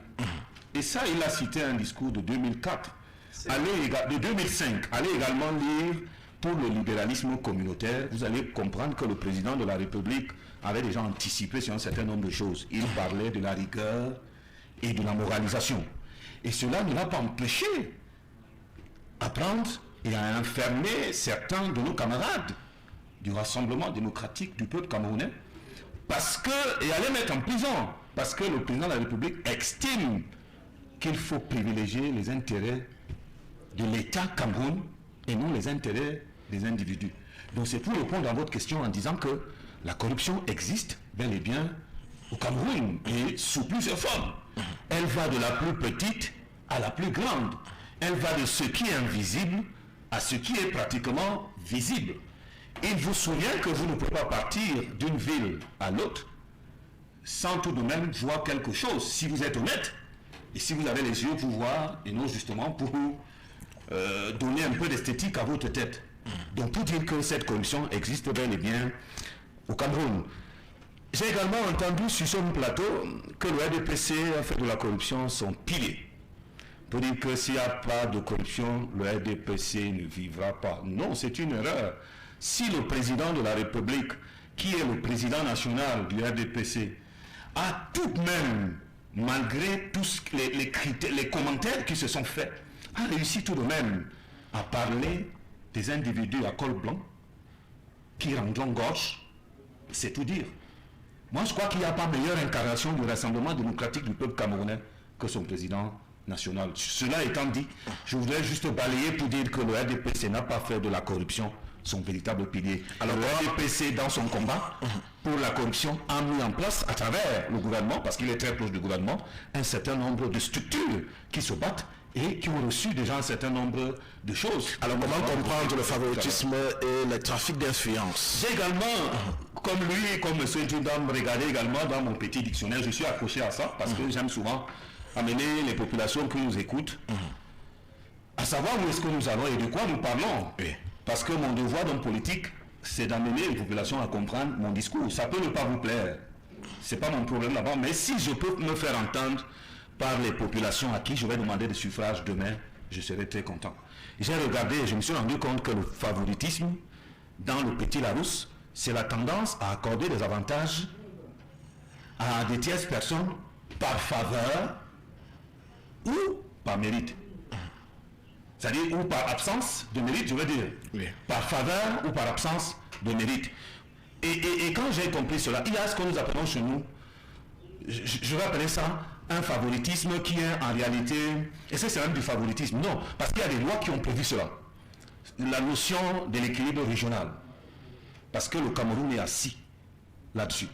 Et ça, il a cité un discours de 2004, de 2005. Allez également lire pour le libéralisme communautaire. Vous allez comprendre que le président de la République avait déjà anticipé sur un certain nombre de choses. Il parlait de la rigueur et de la moralisation. Et cela ne l'a pas empêché à prendre et à enfermer certains de nos camarades du Rassemblement démocratique du peuple camerounais et à les mettre en prison parce que le président de la République estime qu'il faut privilégier les intérêts de l'État Cameroun et non les intérêts des individus. Donc c'est pour répondre à votre question en disant que la corruption existe bel et bien au Cameroun et sous plusieurs formes. Elle va de la plus petite à la plus grande. Elle va de ce qui est invisible à ce qui est pratiquement visible. Il vous souvient que vous ne pouvez pas partir d'une ville à l'autre sans tout de même voir quelque chose, si vous êtes honnête, et si vous avez les yeux pour voir, et non justement pour donner un peu d'esthétique à votre tête. Donc pour dire que cette corruption existe bel et bien au Cameroun. J'ai également entendu sur ce plateau que le RDPC a fait de la corruption son pilier. Pour dire que s'il n'y a pas de corruption, le RDPC ne vivra pas. Non, c'est une erreur. Si le président de la République, qui est le président national du RDPC, a tout de même, malgré tous les commentaires qui se sont faits, a réussi tout de même à parler des individus à col blanc qui rendront gorge, c'est tout dire. Moi, je crois qu'il n'y a pas meilleure incarnation du Rassemblement démocratique du peuple camerounais que son président national. Cela étant dit, je voudrais juste balayer pour dire que le RDPC n'a pas fait de la corruption son véritable pilier. Alors le RDPC, dans son combat pour la corruption, a mis en place, à travers le gouvernement, parce qu'il est très proche du gouvernement, un certain nombre de structures qui se battent et qui ont reçu déjà un certain nombre de choses. Alors comment comprendre le favoritisme et le trafic d'influence? J'ai également, comme lui, comme M. Djundam, regardé également dans mon petit dictionnaire, je suis accroché à ça, parce que j'aime souvent amener les populations qui nous écoutent à savoir où est-ce que nous allons et de quoi nous parlons. Oui. Parce que mon devoir d'homme politique, c'est d'amener les populations à comprendre mon discours. Ça peut ne pas vous plaire, c'est pas mon problème là-bas, mais si je peux me faire entendre par les populations à qui je vais demander des suffrages demain, je serai très content. J'ai regardé et je me suis rendu compte que le favoritisme dans le Petit Larousse, c'est la tendance à accorder des avantages à des tierces personnes par faveur ou par mérite. C'est-à-dire ou par absence de mérite, je veux dire. Oui. Par faveur ou par absence de mérite. Et quand j'ai compris cela, il y a ce que nous appelons chez nous, je vais appeler ça un favoritisme qui est en réalité, et c'est même du favoritisme, non, parce qu'il y a des lois qui ont prévu cela. La notion de l'équilibre régional. Parce que le Cameroun est assis là-dessus.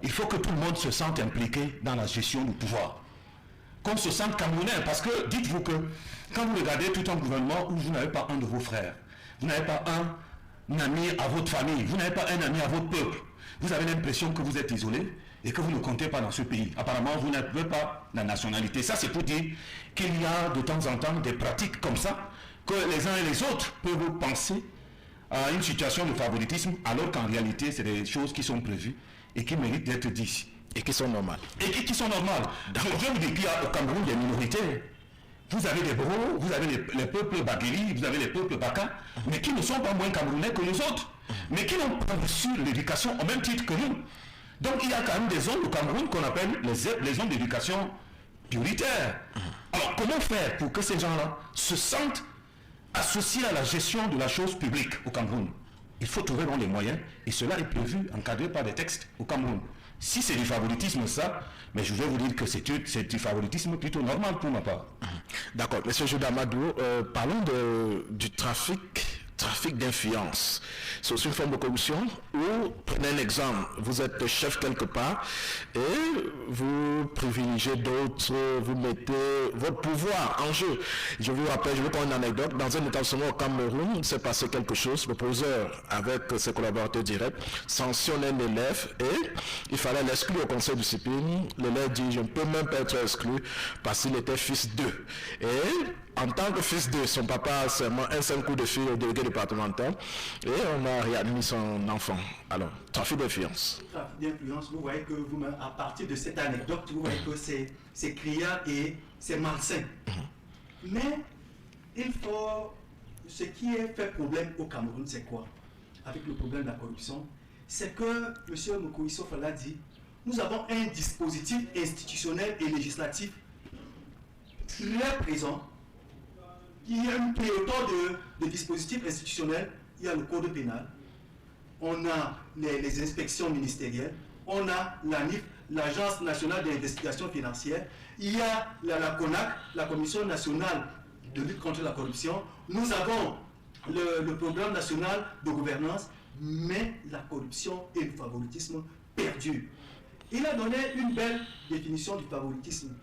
Il faut que tout le monde se sente impliqué dans la gestion du pouvoir. Qu'on se sente camerounais, parce que dites-vous que quand vous regardez tout un gouvernement où vous n'avez pas un de vos frères, vous n'avez pas un ami à votre famille, vous n'avez pas un ami à votre peuple, vous avez l'impression que vous êtes isolé et que vous ne comptez pas dans ce pays. Apparemment, vous n'avez pas la nationalité. Ça, c'est pour dire qu'il y a de temps en temps des pratiques comme ça, que les uns et les autres peuvent penser à une situation de favoritisme, alors qu'en réalité, c'est des choses qui sont prévues et qui méritent d'être dites. Et qui sont normales. Et qui sont normales. Je vous dis qu'il y a au Cameroun des minorités. Vous avez les Boro, vous avez les peuples Baguiri, vous avez les peuples Baka, mais qui ne sont pas moins camerounais que nous autres, mais qui n'ont pas reçu l'éducation au même titre que nous. Donc il y a quand même des zones au Cameroun qu'on appelle les zones d'éducation prioritaire. Alors comment faire pour que ces gens-là se sentent associés à la gestion de la chose publique au Cameroun? Il faut trouver les moyens, et cela est prévu, encadré par des textes au Cameroun. Si c'est du favoritisme, ça, mais je vais vous dire que c'est du favoritisme plutôt normal pour ma part. D'accord. Monsieur Jodamadou, parlons du trafic d'influence. C'est aussi une forme de corruption ou, prenez un exemple, vous êtes chef quelque part et vous privilégiez d'autres, vous mettez votre pouvoir en jeu. Je vous rappelle, je vais prendre une anecdote. Dans un établissement au Cameroun, il s'est passé quelque chose. Le professeur, avec ses collaborateurs directs, sanctionne un élève et il fallait l'exclure au conseil de discipline. L'élève dit, je ne peux même pas être exclu parce qu'il était fils d'eux. Et en tant que fils de son papa a seulement un seul coup de fil au délégué départemental et on a réadmis son enfant. Alors, trafic d'influence. Trafic d'influence, vous voyez que vous-même, à partir de cette anecdote, vous voyez que c'est criard et c'est malsain. Mais il faut... Ce qui est fait problème au Cameroun, c'est quoi? Avec le problème de la corruption, c'est que M. Mokoïsof l'a dit, nous avons un dispositif institutionnel et législatif très présent. Il y a une pléthore de dispositifs institutionnels. Il y a le code pénal, on a les inspections ministérielles, on a l'ANIF, l'Agence nationale d'investigation financière, il y a la CONAC, la Commission nationale de lutte contre la corruption, nous avons le programme national de gouvernance, mais la corruption et le favoritisme perdurent. Il a donné une belle définition du favoritisme.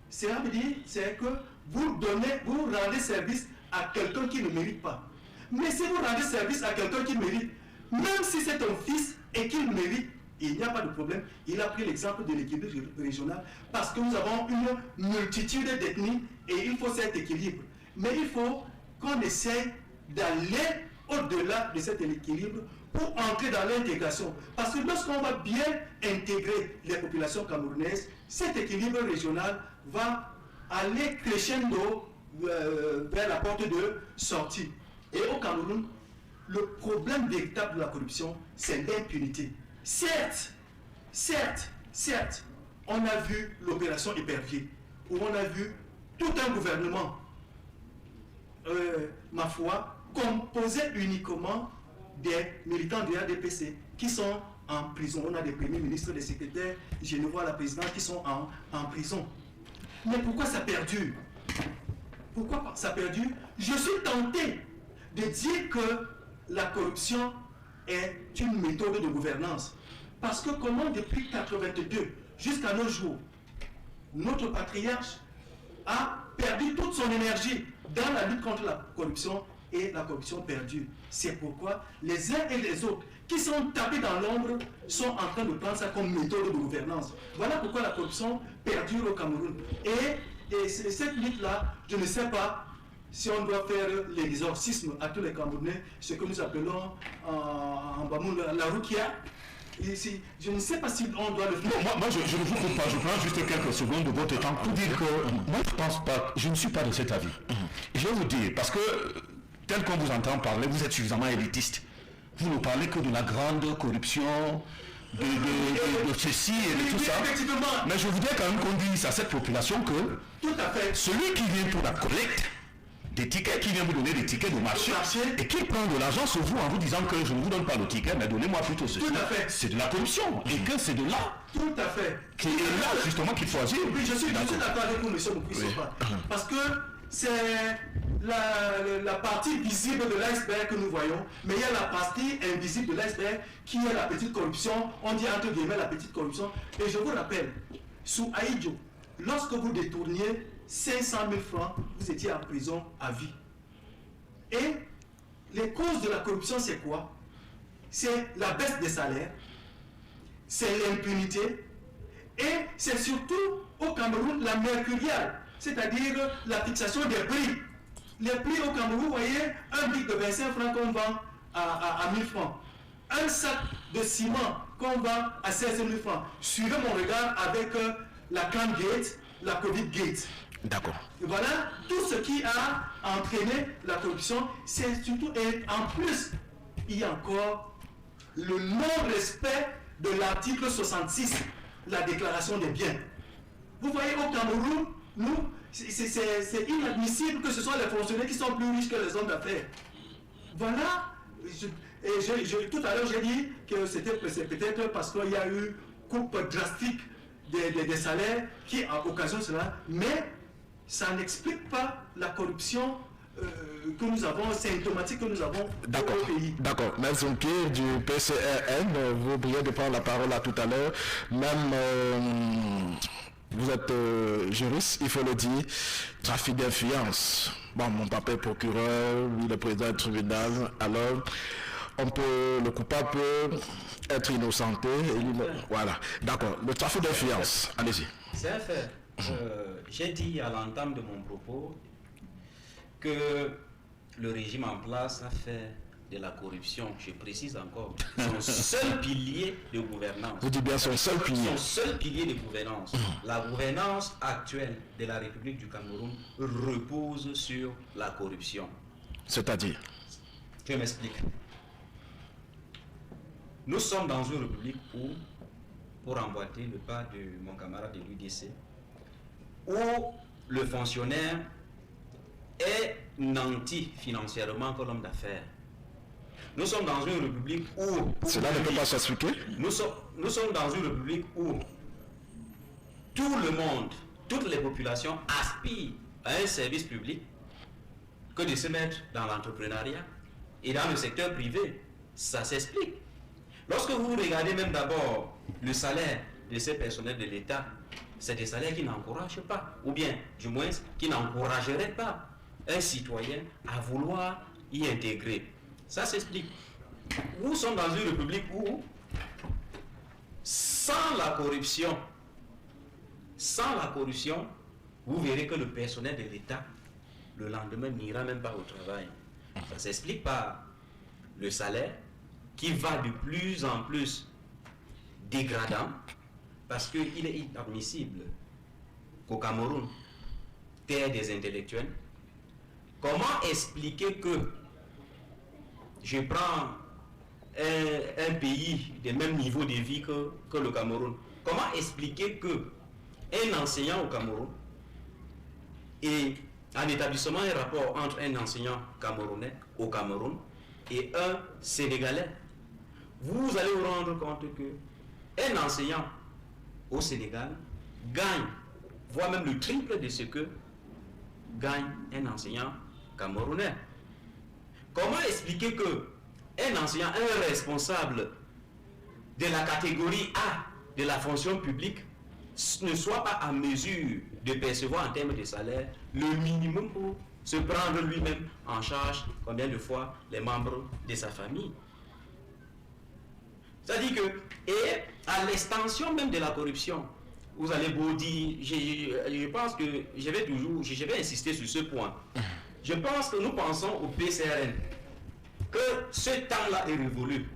Cela veut dire que vous rendez service à quelqu'un qui ne mérite pas. Mais si vous rendez service à quelqu'un qui mérite, même si c'est un fils et qu'il mérite, il n'y a pas de problème. Il a pris l'exemple de l'équilibre régional parce que nous avons une multitude d'ethnies et il faut cet équilibre. Mais il faut qu'on essaye d'aller au-delà de cet équilibre pour entrer dans l'intégration. Parce que lorsqu'on va bien intégrer les populations camerounaises, cet équilibre régional va aller crescendo vers la porte de sortie. Et au Cameroun, le problème véritable de la corruption, c'est l'impunité. Certes, on a vu l'opération Épervier, où on a vu tout un gouvernement, ma foi, composé uniquement des militants de l'ADPC qui sont en prison. On a des premiers ministres, des secrétaires généraux à la présidence qui sont en prison. Mais pourquoi ça perdure? Pourquoi ça perdure? Je suis tenté de dire que la corruption est une méthode de gouvernance. Parce que comment depuis 1982 jusqu'à nos jours, notre patriarche a perdu toute son énergie dans la lutte contre la corruption et la corruption perdue. C'est pourquoi les uns et les autres qui sont tapés dans l'ombre sont en train de prendre ça comme méthode de gouvernance. Voilà pourquoi la corruption perdure au Cameroun. Et cette lutte-là, je ne sais pas si on doit faire l'exorcisme à tous les Camerounais, ce que nous appelons en Bamoun la Rukia. Ici, je ne sais pas si on doit le faire. Moi, je ne vous coupe pas, je prends juste quelques secondes de votre temps pour dire que moi, je pense pas, je ne suis pas de cet avis. Je vais vous dire, parce que tel qu'on vous entend parler, vous êtes suffisamment élitiste. Vous ne parlez que de la grande corruption, de ceci et de tout ça. Mais je voudrais quand même qu'on dise à cette population que tout à fait. Celui qui vient pour la collecte des tickets, qui vient vous donner des tickets de marché et qui prend de l'argent sur vous en vous disant que je ne vous donne pas le ticket, mais donnez-moi plutôt ceci. C'est de la corruption. Et que c'est de là. Tout à fait. Et là, justement, qu'il faut agir. Oui, je suis d'accord avec vous, monsieur Moukouissopa. Parce que c'est la partie visible de l'iceberg que nous voyons, mais il y a la partie invisible de l'iceberg qui est la petite corruption. On dit entre guillemets la petite corruption. Et je vous rappelle, sous Aïdjo, lorsque vous détourniez 500 000 francs, vous étiez en prison à vie. Et les causes de la corruption, c'est quoi? C'est la baisse des salaires, c'est l'impunité, et c'est surtout au Cameroun la mercuriale, c'est-à-dire la fixation des prix. Les prix au Cameroun, vous voyez, un brick de 25 francs qu'on vend à 1000 francs. Un sac de ciment qu'on vend à 16 000 francs. Suivez mon regard avec la Camp Gate, la Covid Gate. D'accord. Voilà tout ce qui a entraîné la corruption. C'est surtout, et en plus, il y a encore le non-respect de l'article 66, la déclaration des biens. Vous voyez, au Cameroun, nous, c'est inadmissible que ce soit les fonctionnaires qui sont plus riches que les hommes d'affaires. Voilà. Tout à l'heure, j'ai dit que c'est peut-être parce qu'il y a eu coupe drastique des salaires qui occasionnent cela, mais ça n'explique pas la corruption que nous avons, symptomatique que nous avons au pays. D'accord. Nelson Pierre du PCRN, vous priez de prendre la parole là tout à l'heure. Même vous êtes juriste, il faut le dire, trafic d'influence. Bon, mon papa est procureur, lui le président du tribunal, alors le coupable peut être innocenté. Voilà, d'accord. Le trafic d'influence, allez-y. C'est un fait. J'ai dit à l'entame de mon propos que le régime en place a fait de la corruption, je précise encore, son seul pilier de gouvernance. Vous dites bien son seul pilier. Son seul pilier de gouvernance. La gouvernance actuelle de la République du Cameroun repose sur la corruption. C'est-à-dire? Je m'explique. Nous sommes dans une république où, pour emboîter le pas de mon camarade de l'UDC, où le fonctionnaire est nanti financièrement comme l'homme d'affaires. Nous sommes dans une république où... Cela ne peut pas s'expliquer. Nous sommes dans une république où tout le monde, toutes les populations aspirent à un service public que de se mettre dans l'entrepreneuriat et dans le secteur privé. Ça s'explique. Lorsque vous regardez même d'abord le salaire de ces personnels de l'État, c'est des salaires qui n'encouragent pas, ou bien du moins qui n'encourageraient pas un citoyen à vouloir y intégrer. Ça s'explique. Nous sommes dans une république où, sans la corruption, vous verrez que le personnel de l'État, le lendemain, n'ira même pas au travail. Ça s'explique par le salaire qui va de plus en plus dégradant, parce qu'il est inadmissible qu'au Cameroun, terre des intellectuels, comment expliquer que je prends un pays de même niveau de vie que le Cameroun, comment expliquer que un enseignant au Cameroun et en établissement un rapport entre un enseignant camerounais au Cameroun et un Sénégalais, vous allez vous rendre compte que un enseignant au Sénégal gagne, voire même le triple de ce que gagne un enseignant camerounais. Comment expliquer que un enseignant, un responsable de la catégorie A de la fonction publique ne soit pas en mesure de percevoir en termes de salaire le minimum pour se prendre lui-même en charge combien de fois les membres de sa famille? C'est-à-dire que, et à l'extension même de la corruption, vous allez beau dire, je pense que je vais insister sur ce point. Je pense que nous pensons au PCRN, que ce temps-là est révolu,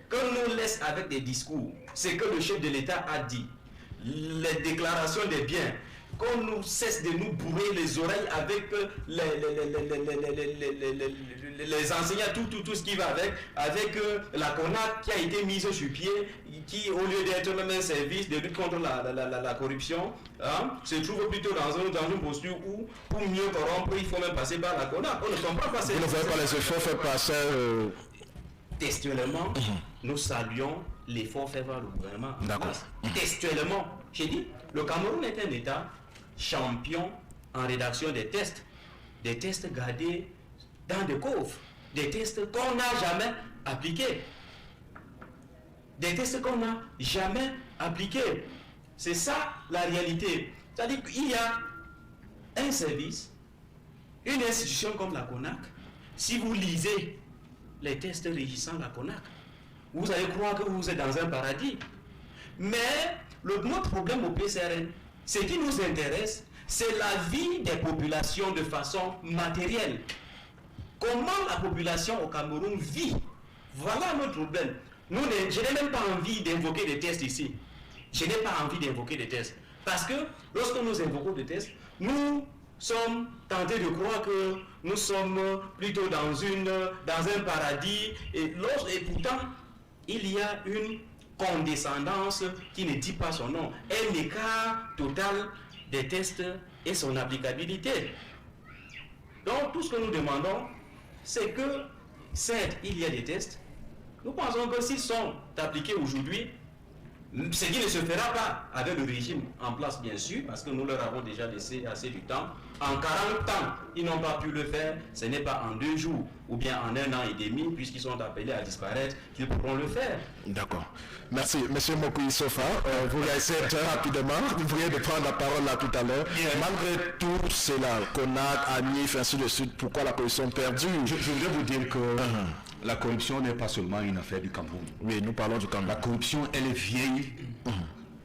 que nous laisse avec des discours, c'est que le chef de l'État a dit, les déclarations des biens, qu'on nous cesse de nous bourrer les oreilles avec les enseignants, tout ce qui va avec la CONAC qui a été mise sur pied, qui au lieu d'être même un service de lutte contre la corruption, se trouve plutôt dans une posture où pour mieux corrompre, il faut même passer par la CONAC. On ne comprend pas. Vous ne voyez pas les efforts faits par ça. Textuellement, nous saluons l'effort fait par le gouvernement. D'accord. Textuellement, j'ai dit, le Cameroun est un État champion en rédaction des tests gardés dans des coffres, des tests qu'on n'a jamais appliqués. C'est ça la réalité. C'est-à-dire qu'il y a un service, une institution comme la CONAC. Si vous lisez les tests régissant la CONAC, vous allez croire que vous êtes dans un paradis. Mais notre problème au PCRN, ce qui nous intéresse, c'est la vie des populations de façon matérielle. Comment la population au Cameroun vit? Voilà notre problème. Je n'ai même pas envie d'invoquer des tests ici. Parce que lorsque nous invoquons des tests, nous sommes tentés de croire que nous sommes plutôt dans un paradis. Et pourtant, il y a une condescendance qui ne dit pas son nom. Un écart total des tests et son applicabilité. Donc tout ce que nous demandons, c'est que certes, il y a des tests. Nous pensons que s'ils sont appliqués aujourd'hui, Ce qui ne se fera pas avec le régime en place, bien sûr, parce que nous leur avons déjà laissé assez du temps. En 40 ans, ils n'ont pas pu le faire. Ce n'est pas en 2 jours ou bien en 1 an et demi, puisqu'ils sont appelés à disparaître, qu'ils pourront le faire. D'accord. Merci. Monsieur Mokoui Sofa, vous laissez très rapidement. Vous vouliez de prendre la parole là tout à l'heure. Malgré tout cela, CONAC, ANIF, ainsi de suite, pourquoi la corruption perdue? Je voudrais vous dire que la corruption n'est pas seulement une affaire du Cameroun. Oui, nous parlons du Cameroun. La corruption, elle est vieille.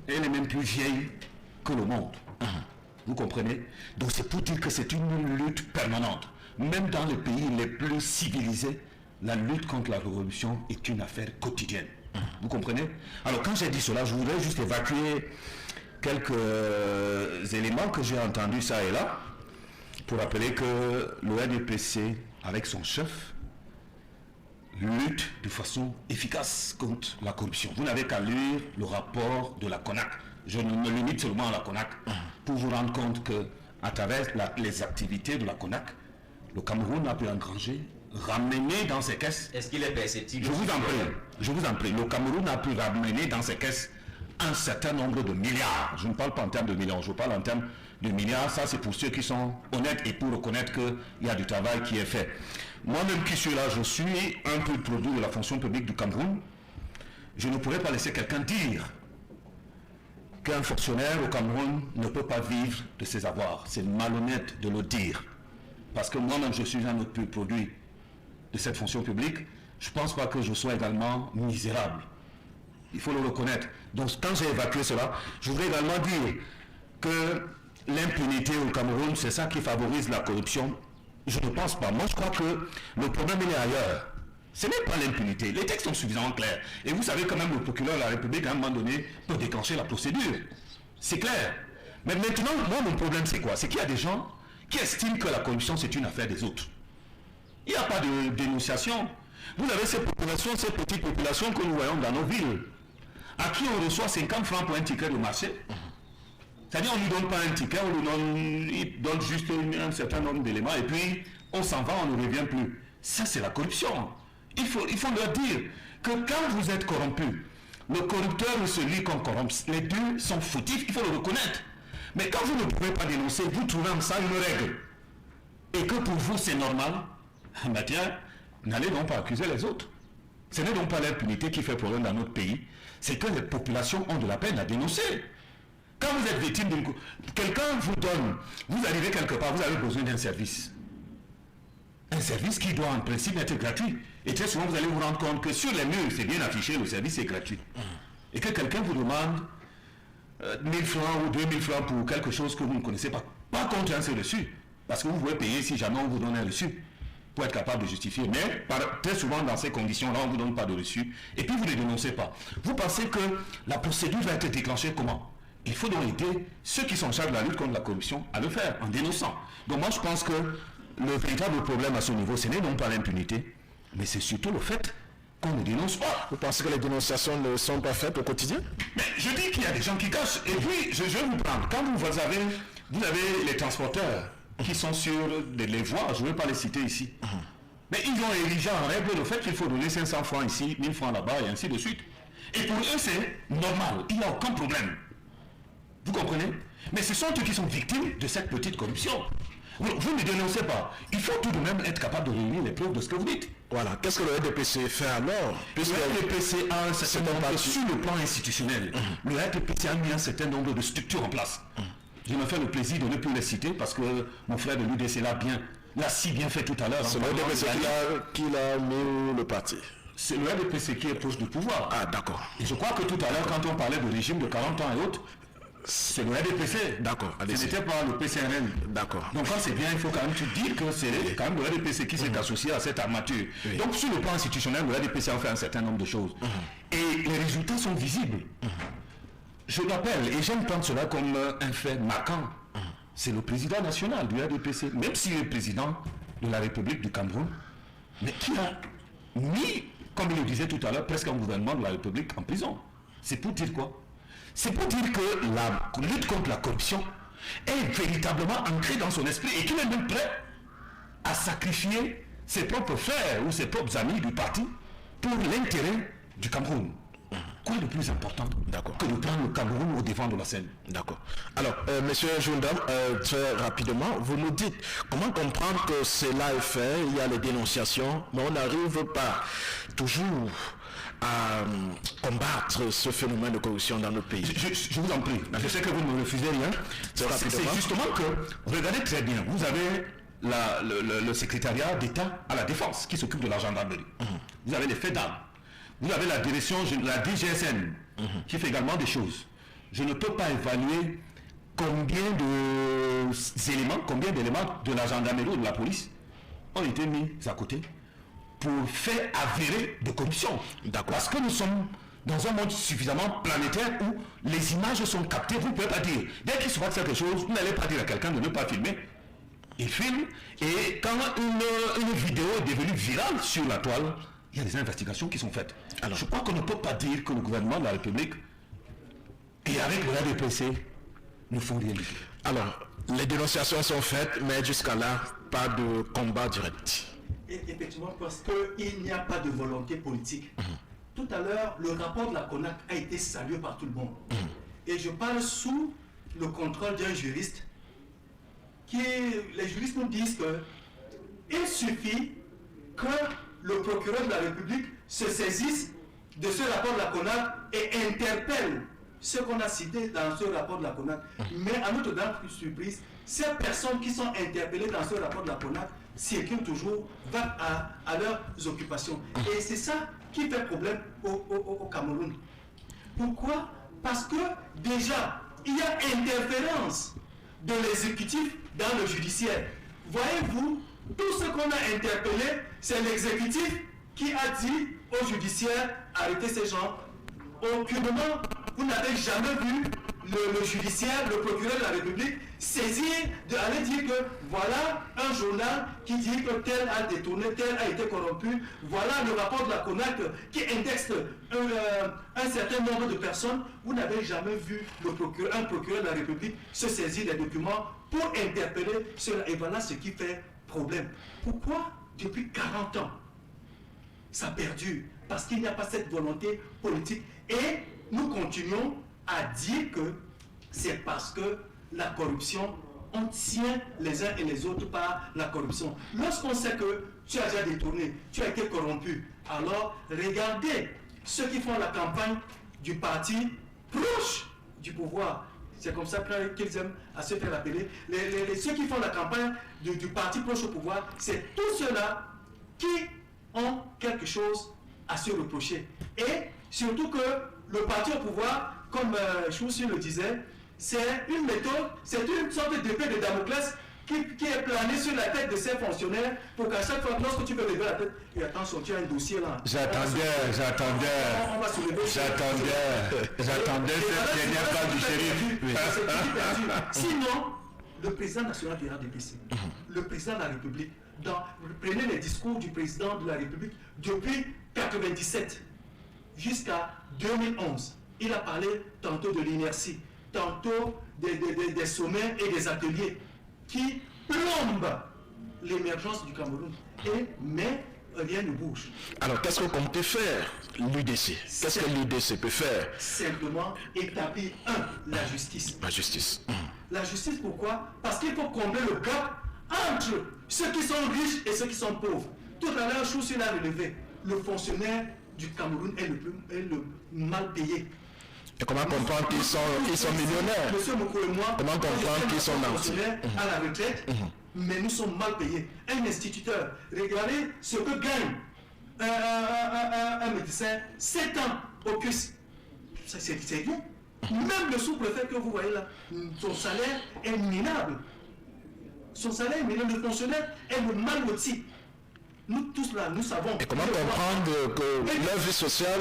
Elle est même plus vieille que le monde. Vous comprenez? Donc c'est pour dire que c'est une lutte permanente. Même dans les pays les plus civilisés, la lutte contre la corruption est une affaire quotidienne. Vous comprenez? Alors quand j'ai dit cela, je voudrais juste évacuer quelques éléments que j'ai entendus ça et là, pour rappeler que le RDPC, avec son chef, lutte de façon efficace contre la corruption. Vous n'avez qu'à lire le rapport de la CONAC. Je ne me limite seulement à la CONAC pour vous rendre compte que à travers les activités de la CONAC, le Cameroun a pu engranger, ramener dans ses caisses. Est-ce qu'il est perceptible? Je vous en prie, le Cameroun a pu ramener dans ses caisses un certain nombre de milliards. Je ne parle pas en termes de millions, je parle en termes de milliards. Ça, c'est pour ceux qui sont honnêtes et pour reconnaître qu'il y a du travail qui est fait. Moi-même qui suis là, je suis un peu le produit de la fonction publique du Cameroun. Je ne pourrais pas laisser quelqu'un dire qu'un fonctionnaire au Cameroun ne peut pas vivre de ses avoirs. C'est malhonnête de le dire. Parce que moi-même, je suis un autre produit de cette fonction publique. Je ne pense pas que je sois également misérable. Il faut le reconnaître. Donc, quand j'ai évacué cela, je voudrais également dire que l'impunité au Cameroun, c'est ça qui favorise la corruption. Je ne pense pas. Moi, je crois que le problème, il est ailleurs. Ce n'est pas l'impunité. Les textes sont suffisamment clairs. Et vous savez quand même, le procureur de la République, à un moment donné, peut déclencher la procédure. C'est clair. Mais maintenant, moi, mon problème, c'est quoi? C'est qu'il y a des gens qui estiment que la corruption, c'est une affaire des autres. Il n'y a pas de dénonciation. Vous avez ces populations, ces petites populations que nous voyons dans nos villes, à qui on reçoit 50 francs pour un ticket de marché. C'est-à-dire, on ne lui donne pas un ticket, il donne juste un certain nombre d'éléments, et puis on s'en va, on ne revient plus. Ça, c'est la corruption. Il faut leur dire que quand vous êtes corrompu, le corrupteur ou celui qu'on corrompt, les deux sont fautifs, il faut le reconnaître. Mais quand vous ne pouvez pas dénoncer, vous trouvez en ça une règle, et que pour vous c'est normal, ben tiens, n'allez donc pas accuser les autres. Ce n'est donc pas l'impunité qui fait problème dans notre pays, c'est que les populations ont de la peine à dénoncer. Quand vous êtes victime d'une... Quelqu'un vous donne, vous arrivez quelque part, vous avez besoin d'un service. Un service qui doit en principe être gratuit. Et très souvent, vous allez vous rendre compte que sur les murs, c'est bien affiché, le service est gratuit. Et que quelqu'un vous demande 1000 francs ou 2000 francs pour quelque chose que vous ne connaissez pas. Pas contre un seul reçu. Parce que vous pouvez payer si jamais on vous donne un reçu pour être capable de justifier. Mais très souvent, dans ces conditions-là, on ne vous donne pas de reçu. Et puis, vous ne dénoncez pas. Vous pensez que la procédure va être déclenchée comment? Il faut donc aider ceux qui sont en charge de la lutte contre la corruption à le faire, en dénonçant. Donc moi, je pense que le véritable problème à ce niveau, ce n'est non pas l'impunité, mais c'est surtout le fait qu'on ne dénonce pas. Vous pensez que les dénonciations ne sont pas faites au quotidien? Mais je dis qu'il y a des gens qui cachent. Et puis, je vais vous prendre. Quand vous avez les transporteurs qui sont sur les voies, je ne vais pas les citer ici. Mais ils ont érigé en règle le fait qu'il faut donner 500 francs ici, 1000 francs là-bas, et ainsi de suite. Et pour eux, c'est normal. Il n'y a aucun problème. Vous comprenez? Mais ce sont eux qui sont victimes de cette petite corruption. Vous ne dénoncez pas. Il faut tout de même être capable de réunir les preuves de ce que vous dites. Voilà. Qu'est-ce que le RDPC fait alors? Le RDPC a un certain nombre, sur le plan institutionnel, le RDPC a mis un certain nombre de structures en place. Je me fais le plaisir de ne plus les citer parce que mon frère de l'UDC l'a si bien fait tout à l'heure. C'est le RDPC qui l'a mis le parti. C'est le RDPC qui est proche du pouvoir. Ah, d'accord. Et je crois que tout à l'heure, quand on parlait de régime de 40 ans et autres, c'est le RDPC. D'accord. Ce n'était pas le PCRN. D'accord. Donc quand c'est bien, il faut quand même dire que c'est quand même le RDPC qui s'est associé à cette armature. Oui. Donc sur le plan institutionnel, le RDPC a fait un certain nombre de choses. Et les résultats sont visibles. Je l'appelle, et j'aime prendre cela comme un fait marquant. C'est le président national du RDPC, même s'il est président de la République du Cameroun, mais qui a mis, comme il le disait tout à l'heure, presque un gouvernement de la République en prison. C'est pour dire quoi? C'est pour dire que la lutte contre la corruption est véritablement ancrée dans son esprit et qu'il est même prêt à sacrifier ses propres frères ou ses propres amis du parti pour l'intérêt du Cameroun. Quoi de plus important que de prendre le Cameroun au devant de la scène? D'accord. Alors, Monsieur Jundam, très rapidement, vous nous dites comment comprendre que cela est fait, il y a les dénonciations, mais on n'arrive pas toujours à combattre ce phénomène de corruption dans notre pays. Je vous en prie, je sais que vous ne me refusez rien. C'est justement que, regardez très bien, vous avez le secrétariat d'État à la défense qui s'occupe de la gendarmerie. Vous avez les faits d'armes. Vous avez la direction, la DGSN, qui fait également des choses. Je ne peux pas évaluer combien d'éléments de la gendarmerie ou de la police ont été mis à côté pour faire avérés de corruption. Parce que nous sommes dans un monde suffisamment planétaire où les images sont captées. Vous ne pouvez pas dire, dès qu'il se passe quelque chose, vous n'allez pas dire à quelqu'un de ne pas filmer. Il filme, et quand une vidéo est devenue virale sur la toile, il y a des investigations qui sont faites. Alors, je crois qu'on ne peut pas dire que le gouvernement de la République et avec le RDPC ne font rien du tout. Alors, les dénonciations sont faites, mais jusqu'à là, pas de combat direct. Et effectivement, parce qu'il n'y a pas de volonté politique. Tout à l'heure, le rapport de la CONAC a été salué par tout le monde. Et je parle sous le contrôle d'un juriste. Les juristes nous disent qu'il suffit que le procureur de la République se saisisse de ce rapport de la CONAC et interpelle ce qu'on a cité dans ce rapport de la CONAC. Mais à notre grande surprise, ces personnes qui sont interpellées dans ce rapport de la CONAC circulent toujours, vont à leurs occupations. Et c'est ça qui fait problème au Cameroun. Pourquoi? Parce que déjà, il y a interférence de l'exécutif dans le judiciaire. Voyez-vous, tout ce qu'on a interpellé, c'est l'exécutif qui a dit au judiciaire arrêtez ces gens. Aucunement, vous n'avez jamais vu le judiciaire, le procureur de la République saisir, d'aller dire que voilà un journal qui dit que tel a détourné, tel a été corrompu, voilà le rapport de la CONAC qui indexe un certain nombre de personnes. Vous n'avez jamais vu un procureur de la République se saisir des documents pour interpeller cela. Et voilà ce qui fait problème. Pourquoi depuis 40 ans ça perdure? Parce qu'il n'y a pas cette volonté politique. Et nous continuons à dire que c'est parce que la corruption, on tient les uns et les autres par la corruption. Lorsqu'on sait que tu as déjà détourné, tu as été corrompu, alors regardez ceux qui font la campagne du parti proche du pouvoir. C'est comme ça qu'ils aiment à se faire appeler. Ceux qui font la campagne du parti proche au pouvoir, c'est tous ceux-là qui ont quelque chose à se reprocher. Et surtout que le parti au pouvoir, comme Choussy le disait, c'est une méthode, c'est une sorte d'épée de Damoclès qui est planée sur la tête de ces fonctionnaires pour qu'à chaque fois, lorsque tu veux lever la tête, et attention, tu as un dossier là. J'attendais cette dernière phrase du shérif. Sinon, le président national du RDPC, le président de la République, prenez les discours du président de la République depuis 1997 jusqu'à 2011. Il a parlé tantôt de l'inertie, tantôt des sommets et des ateliers qui plombent l'émergence du Cameroun. Mais rien ne bouge. Alors, qu'est-ce que compte faire l'UDC? Qu'est-ce que l'UDC peut faire? Simplement établir, la justice. La justice. La justice, pourquoi? Parce qu'il faut combler le gap entre ceux qui sont riches et ceux qui sont pauvres. Tout à l'heure, Choussy l'a relevé. Le fonctionnaire du Cameroun est le mal payé. Et comment comprendre qu'ils sont millionnaires? Monsieur Moukou et moi, comment comprendre qu'ils sont fonctionnaires à la retraite, mais nous sommes mal payés. Un instituteur, regardez ce que gagne un médecin, 7 ans au CUS. C'est rien. Même le sous-préfet que vous voyez là, son salaire est minable. Son salaire est minable. Le fonctionnaire est le mal loti. Nous tous là, nous savons. Et comment comprendre que leur vie sociale...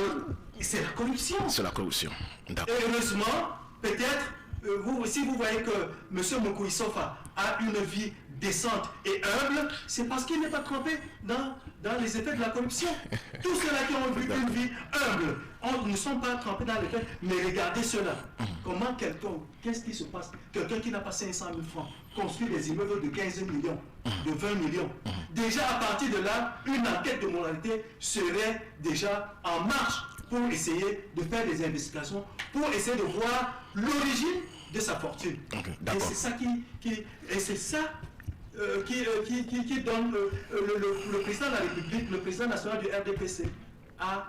C'est la corruption. C'est la corruption. Et heureusement, peut-être, si vous voyez que M. Moukou Issofa a une vie décente et humble, c'est parce qu'il n'est pas trempé dans les effets de la corruption. Tous ceux-là qui ont vu une vie humble, nous ne sommes pas trempés dans le fait, mais regardez cela. Comment qu'est-ce qui se passe? Quelqu'un qui n'a pas 500 000 francs construit des immeubles de 15 millions, de 20 millions. Déjà à partir de là, une enquête de moralité serait déjà en marche pour essayer de faire des investigations, pour essayer de voir l'origine de sa fortune. Et c'est ça qui donne le président de la République, le président national du RDPC, à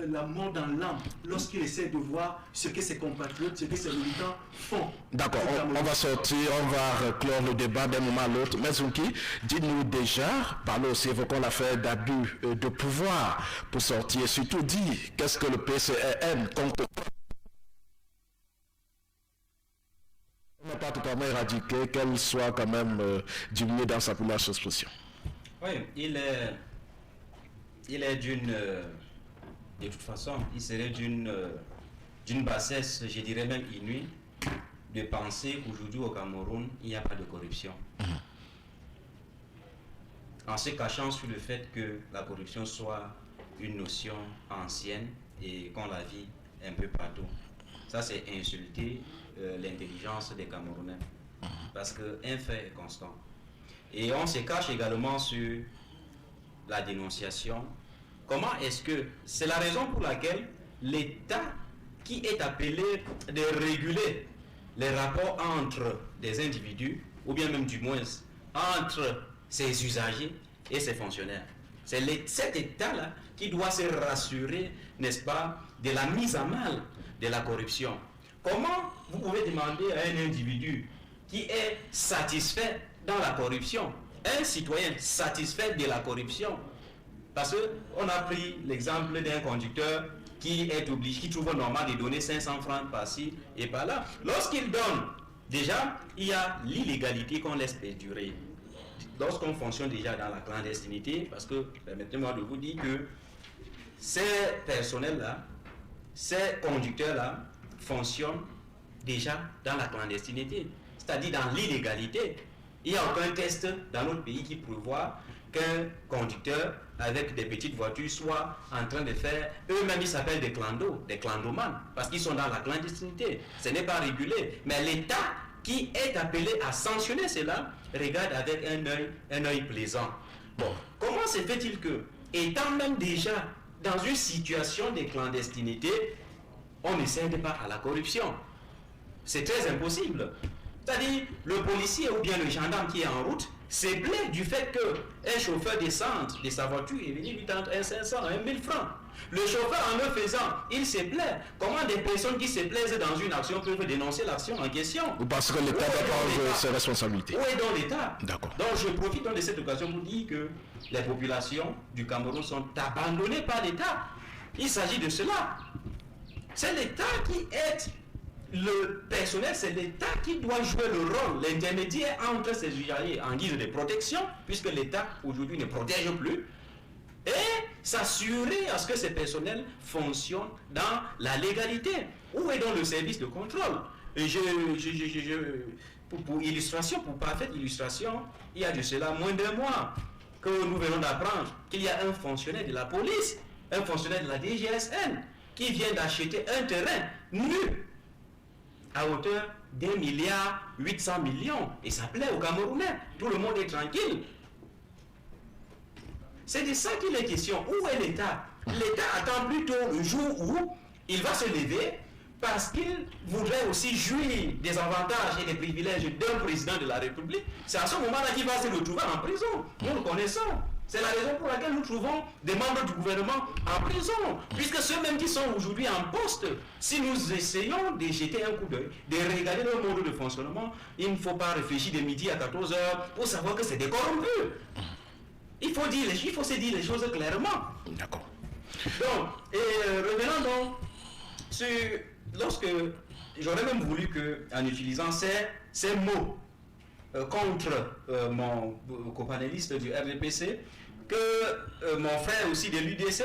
la mort dans l'âme lorsqu'il essaie de voir ce que ses compatriotes, ce que ses militants font. D'accord, on va sortir, on va clore le débat d'un moment à l'autre. Mais Zunki, dites-nous déjà, parlons aussi, évoquons l'affaire d'abus de pouvoir pour sortir. Surtout dit, qu'est-ce que le PCRN compte n'est pas totalement éradiqué, qu'elle soit quand même diminuée dans sa population expression. Oui, il est d'une... de toute façon, il serait d'une bassesse, je dirais même inouïe, de penser qu'aujourd'hui au Cameroun, il n'y a pas de corruption. En se cachant sur le fait que la corruption soit une notion ancienne et qu'on la vit un peu partout. Ça, c'est insulter l'intelligence des Camerounais. Parce qu'un fait est constant. Et on se cache également sur la dénonciation. Comment est-ce que... C'est la raison pour laquelle l'État qui est appelé de réguler les rapports entre des individus, ou bien même du moins entre ses usagers et ses fonctionnaires. C'est cet État-là qui doit se rassurer, n'est-ce pas, de la mise à mal de la corruption. Comment vous pouvez demander à un individu qui est satisfait dans la corruption, un citoyen satisfait de la corruption, parce qu'on a pris l'exemple d'un conducteur qui est obligé, qui trouve normal de donner 500 francs par-ci et par-là. Lorsqu'il donne, déjà, il y a l'illégalité qu'on laisse perdurer. Lorsqu'on fonctionne déjà dans la clandestinité, parce que, permettez-moi de vous dire que ces personnels-là, ces conducteurs-là, fonctionnent déjà dans la clandestinité, c'est-à-dire dans l'illégalité. Il n'y a aucun test dans notre pays qui prévoit qu'un conducteur avec des petites voitures soit en train de faire, eux-mêmes ils s'appellent des clandos, des clandomanes, parce qu'ils sont dans la clandestinité. Ce n'est pas régulé. Mais l'État qui est appelé à sanctionner cela regarde avec un œil plaisant. Bon, comment se fait-il que, étant même déjà dans une situation de clandestinité, on ne cède pas à la corruption? C'est très impossible. C'est-à-dire, le policier ou bien le gendarme qui est en route se plaît du fait qu'un chauffeur descende de sa voiture et venu lui tendre un 500, un 1000 francs. Le chauffeur, en le faisant, il se plaît. Comment des personnes qui se plaisent dans une action peuvent dénoncer l'action en question? Parce que l'État doit prendre ses responsabilités. Où est donc l'État? D'accord. Donc je profite de cette occasion pour dire que les populations du Cameroun sont abandonnées par l'État. Il s'agit de cela. C'est l'État qui est le personnel, c'est l'État qui doit jouer le rôle, l'intermédiaire entre ces usagers en guise de protection, puisque l'État aujourd'hui ne protège plus, et s'assurer à ce que ces personnels fonctionnent dans la légalité. Où est donc le service de contrôle? Et pour illustration, pour parfaite illustration, il y a de cela moins d'un mois que nous venons d'apprendre qu'il y a un fonctionnaire de la police, un fonctionnaire de la DGSN, qui vient d'acheter un terrain nu à hauteur d'1,8 milliard et ça plaît aux Camerounais. Tout le monde est tranquille. C'est de ça qu'il est question. Où est l'État? L'État attend plutôt le jour où il va se lever parce qu'il voudrait aussi jouir des avantages et des privilèges d'un président de la République. C'est à ce moment-là qu'il va se retrouver en prison. Nous le connaissons. C'est la raison pour laquelle nous trouvons des membres du gouvernement en prison. Puisque ceux-mêmes qui sont aujourd'hui en poste, si nous essayons de jeter un coup d'œil, de regarder leur mode de fonctionnement, il ne faut pas réfléchir de midi à 14h pour savoir que c'est des corrompus. Il faut se dire les choses clairement. D'accord. Donc, revenons donc sur... Lorsque j'aurais même voulu qu'en utilisant ces mots contre mon copanéliste du RDPC, que mon frère aussi de l'UDC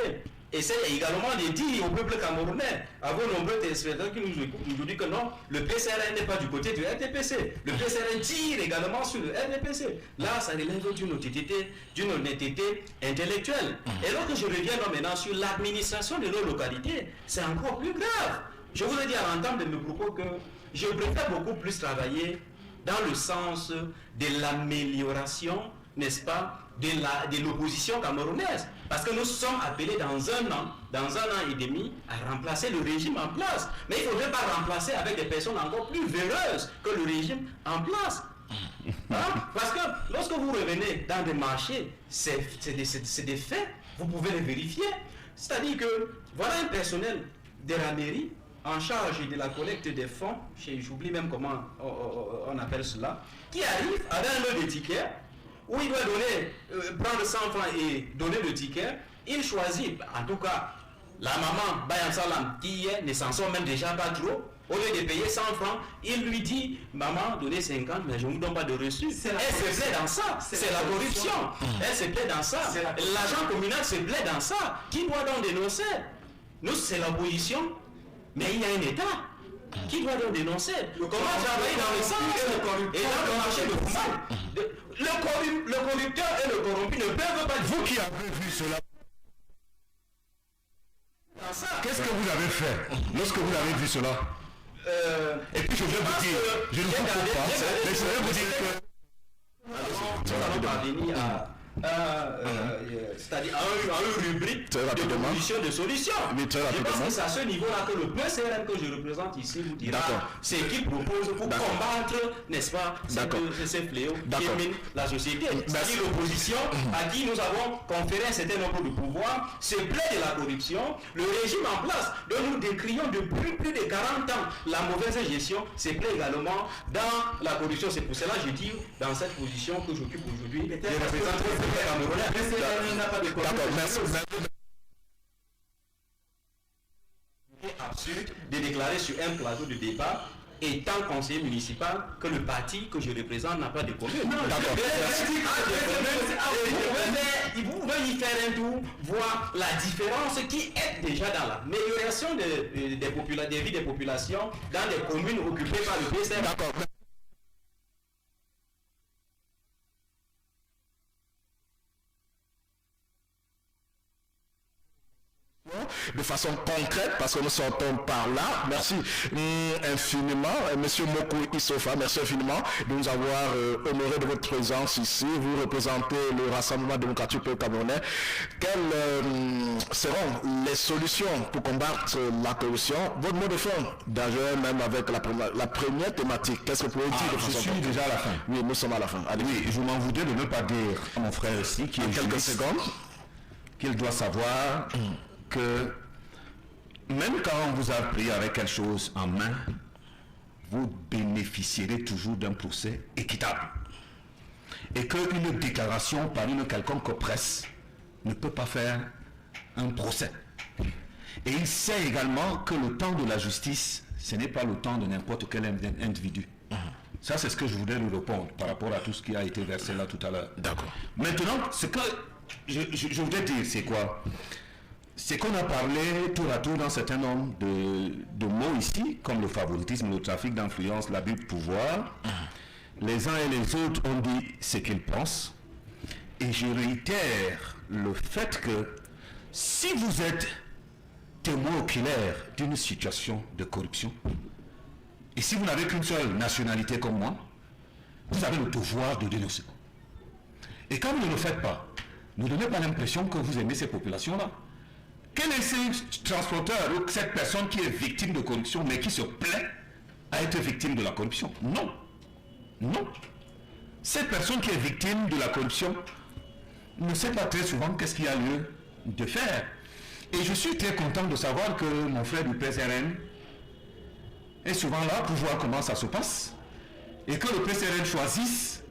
essaie également de dire au peuple camerounais, à vos nombreux téléspectateurs qui nous écoutent aujourd'hui, que non, le PCRN n'est pas du côté du RDPC. Le PCRN tire également sur le RDPC. Là, ça relève d'une honnêteté intellectuelle. Et lorsque je reviens maintenant sur l'administration de nos localités, c'est encore plus grave. Je vous ai dit à l'entame de mes propos que je préfère beaucoup plus travailler dans le sens de l'amélioration, n'est-ce pas, de l'opposition camerounaise. Parce que nous sommes appelés dans un an et demi, à remplacer le régime en place. Mais il ne faudrait pas remplacer avec des personnes encore plus véreuses que le régime en place. Hein? Parce que lorsque vous revenez dans des marchés, c'est des faits, vous pouvez les vérifier. C'est-à-dire que voilà un personnel de la mairie en charge de la collecte des fonds, j'oublie même comment on appelle cela, qui arrive avec un lot de tickets, où il doit prendre 100 francs et donner le ticket. Il choisit, en tout cas, la maman Bayan Salam, qui ne s'en sort même déjà pas trop. Au lieu de payer 100 francs, il lui dit, maman, donnez 50, mais je ne vous donne pas de reçu. Elle se plaît dans ça. C'est la corruption. Elle se plaît dans ça. L'agent communal se plaît dans ça. Qui doit donc dénoncer? Nous, c'est l'opposition, mais il y a un État. Qui doit donc dénoncer? Comment travailler dans le sens et dans le marché de fumage? Le corrupteur et le corrompu ne peuvent pas... Vous qui avez vu cela, qu'est-ce que vous avez fait lorsque vous avez vu cela? Et puis je vais vous dire, je ne vous coupe pas, mais je vais vous dire que... Nous allons parvenir c'est-à-dire à une rubrique de proposition de solution. Je pense que c'est à ce niveau-là que le PCRN que je représente ici vous dira ce qu'il propose pour combattre, n'est-ce pas, ces fléaux qui minent la société. C'est-à-dire l'opposition à qui nous avons conféré un certain nombre de pouvoirs se plaît de la corruption. Le régime en place dont nous décrions depuis plus de 40 ans la mauvaise gestion se plaît également dans la corruption. C'est pour cela que je dis dans cette position que j'occupe aujourd'hui, je représente D'accord, merci. Absurde de déclarer sur un plateau de débat, étant conseiller municipal, que le parti que je représente n'a pas de commune. D'accord. Vous pouvez y faire un tour, voir la différence qui est déjà dans l'amélioration des vies des populations dans les communes occupées par le PCRN. D'accord. De façon concrète, parce que nous sortons par là. Merci infiniment, Monsieur Mokou Issofa, merci infiniment de nous avoir honoré de votre présence ici. Vous représentez le Rassemblement démocratique camerounais. Quelles seront les solutions pour combattre la corruption? Votre mot de fin, d'ailleurs, même avec la première thématique, qu'est-ce que vous pouvez dire? Je suis déjà à la fin. Oui, nous sommes à la fin. Allez. Oui, je m'en voudrais de ne pas dire à mon frère ici, qui est quelques secondes, qu'il doit savoir que même quand on vous a pris avec quelque chose en main, vous bénéficierez toujours d'un procès équitable. Et qu'une déclaration par une quelconque presse ne peut pas faire un procès. Et il sait également que le temps de la justice, ce n'est pas le temps de n'importe quel individu. Ça, c'est ce que je voulais lui répondre par rapport à tout ce qui a été versé là tout à l'heure. D'accord. Maintenant, ce que je voudrais dire, c'est quoi? C'est qu'on a parlé tour à tour d'un certain nombre de mots ici, comme le favoritisme, le trafic d'influence, l'abus de pouvoir. Les uns et les autres ont dit ce qu'ils pensent. Et je réitère le fait que si vous êtes témoin oculaire d'une situation de corruption, et si vous n'avez qu'une seule nationalité comme moi, vous avez le devoir de dénoncer. Et quand vous ne le faites pas, ne donnez pas l'impression que vous aimez ces populations-là. Quel est ce transporteur ou cette personne qui est victime de corruption mais qui se plaît à être victime de la corruption? Non. Non. Cette personne qui est victime de la corruption ne sait pas très souvent qu'est-ce qu'il y a lieu de faire. Et je suis très content de savoir que mon frère du PCRN est souvent là pour voir comment ça se passe et que le PCRN choisisse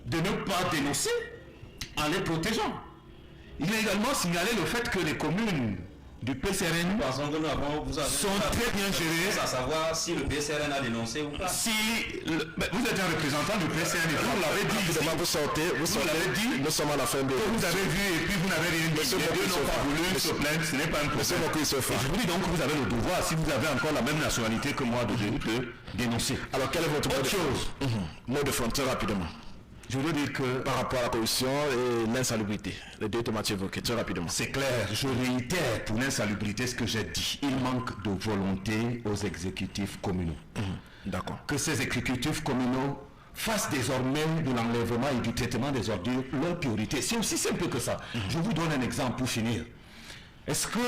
de ne pas dénoncer en les protégeant. Il a également signalé le fait que les communes du PCRN sont très bien gérés. À savoir si le PCRN a dénoncé ou pas. Si vous êtes un représentant du PCRN, vous l'avez dit, vous l'avez dit, nous sommes à la fin de... Vous avez vu et puis vous n'avez rien dit. Ils n'ont pas voulu se plaindre, ce n'est pas un problème. Je vous dis donc que vous avez le devoir, si vous avez encore la même nationalité que moi, de dénoncer. Alors quel est votre autre chose? Mot de front, très rapidement. Je veux dire que par rapport à la corruption et l'insalubrité, les deux thématiques évoquées, très rapidement. C'est clair, je réitère pour l'insalubrité ce que j'ai dit. Il manque de volonté aux exécutifs communaux. D'accord. Que ces exécutifs communaux fassent désormais de l'enlèvement et du traitement des ordures leur priorité. C'est aussi simple que ça. Je vous donne un exemple pour finir. Est-ce que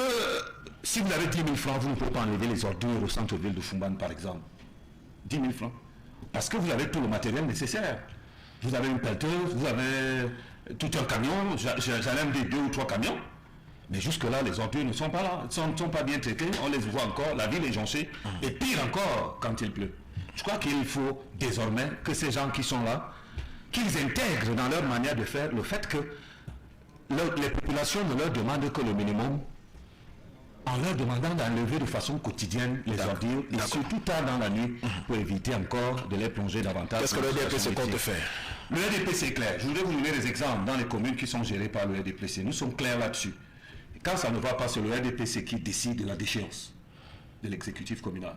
si vous avez 10 000 francs, vous ne pouvez pas enlever les ordures au centre-ville de Foumban, par exemple? 10 000 francs. Parce que vous avez tout le matériel nécessaire. Vous avez une pelleteuse, vous avez tout un camion, j'allais me dire 2 ou 3 camions, mais jusque-là, les ordures ne sont pas là, ne sont pas bien traitées, on les voit encore, la ville est jonchée, et pire encore quand il pleut. Je crois qu'il faut désormais que ces gens qui sont là, qu'ils intègrent dans leur manière de faire le fait que les populations ne leur demandent que le minimum, en leur demandant d'enlever de façon quotidienne les ordures, et surtout tard dans la nuit, pour éviter encore de les plonger davantage. Qu'est-ce que le RDPC compte faire? Le RDPC est clair. Je voudrais vous donner des exemples dans les communes qui sont gérées par le RDPC. Nous sommes clairs là-dessus. Quand ça ne va pas, c'est le RDPC qui décide de la déchéance de l'exécutif communal.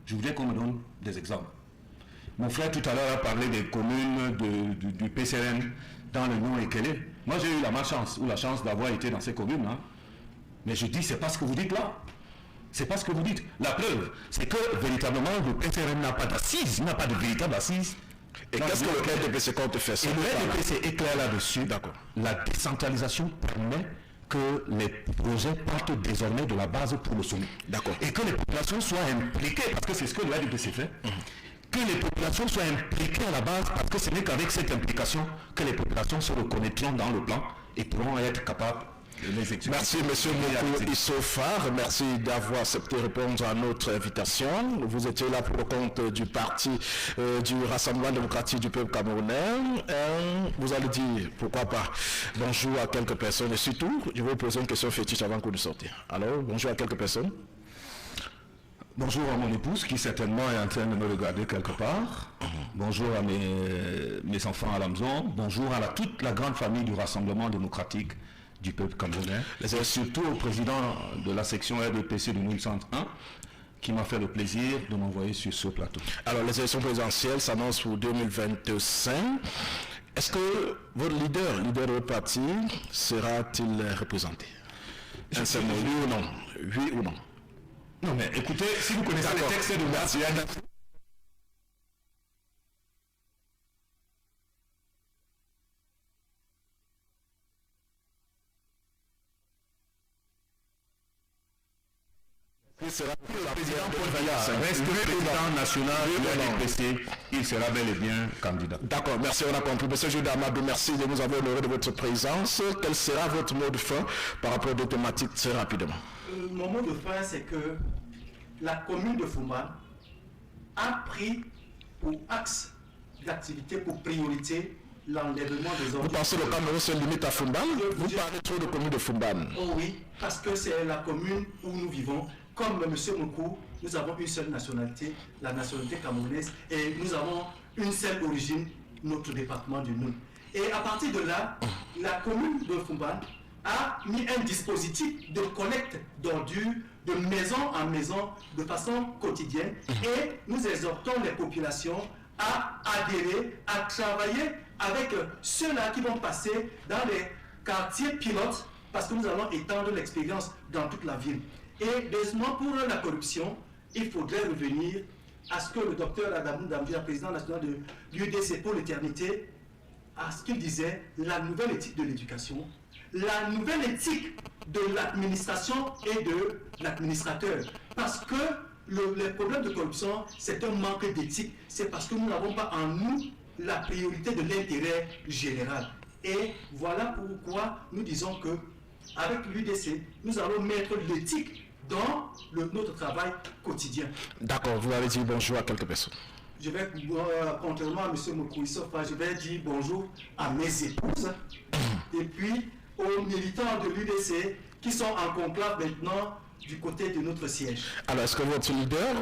Je voudrais qu'on me donne des exemples. Mon frère tout à l'heure a parlé des communes du PCRN dans le Nord et Kélé. Moi j'ai eu la malchance ou la chance d'avoir été dans ces communes. Mais je dis, c'est pas ce que vous dites là. C'est pas ce que vous dites. La preuve, c'est que véritablement le PCRN n'a pas d'assise, n'a pas de véritable assise. Et qu'est-ce que le RDPC compte faire? Et le RDPC est clair là-dessus. D'accord. La décentralisation permet que les projets partent désormais de la base pour le sommet. D'accord. Et que les populations soient impliquées, parce que c'est ce que le RDPC fait. Que les populations soient impliquées à la base, parce que ce n'est qu'avec cette implication que les populations se reconnaîtront dans le plan et pourront être capables. Merci M. Mokou Issofar, merci d'avoir accepté de répondre à notre invitation. Vous étiez là pour le compte du parti du Rassemblement démocratique du peuple camerounais. Vous allez dire, pourquoi pas, bonjour à quelques personnes et surtout, je vais vous poser une question fétiche avant que vous sortiez. Alors, bonjour à quelques personnes. Bonjour à mon épouse qui certainement est en train de me regarder quelque part. Bonjour à mes enfants à la maison. Bonjour à toute la grande famille du Rassemblement démocratique du peuple camerounais, et surtout au président de la section RDPC du Nord Centre 1, qui m'a fait le plaisir de m'envoyer sur ce plateau. Alors, les élections présidentielles s'annoncent pour 2025. Est-ce que votre leader de votre parti, sera-t-il représenté? Un seul mot, oui ou non? Oui ou non? Non, mais écoutez, si vous connaissez les textes de Merci. Sera le président Paul Biya reste président national du RDPC, il sera bel et bien candidat. D'accord, merci, on a compris. Monsieur Jules Amadou, merci de nous avoir honoré de votre présence. Quel sera votre mot de fin par rapport aux thématiques très rapidement? Mon mot de fin, c'est que la commune de Foumban a pris pour axe d'activité, pour priorité, l'enlèvement des ordures. Vous pensez que le Cameroun se limite à Foumban? Vous parlez trop de commune de Foumban. Oh oui, parce que c'est la commune où nous vivons. Comme M. Mokou, nous avons une seule nationalité, la nationalité camerounaise, et nous avons une seule origine, notre département du Nord. Et à partir de là, la commune de Foumban a mis un dispositif de collecte d'ordures de maison en maison de façon quotidienne, et nous exhortons les populations à adhérer, à travailler avec ceux-là qui vont passer dans les quartiers pilotes, parce que nous allons étendre l'expérience dans toute la ville. Et deuxièmement, pour la corruption, il faudrait revenir à ce que le docteur Adamou Damdia, président national de l'UDC pour l'éternité, à ce qu'il disait, la nouvelle éthique de l'éducation, la nouvelle éthique de l'administration et de l'administrateur. Parce que le problème de corruption, c'est un manque d'éthique. C'est parce que nous n'avons pas en nous la priorité de l'intérêt général. Et voilà pourquoi nous disons que avec l'UDC, nous allons mettre l'éthique dans notre travail quotidien. D'accord, vous avez dit bonjour à quelques personnes. Je vais, contrairement à M. Mokou Issofar, je vais dire bonjour à mes épouses et puis aux militants de l'UDC qui sont en conclave maintenant du côté de notre siège. Alors, est-ce que votre leader,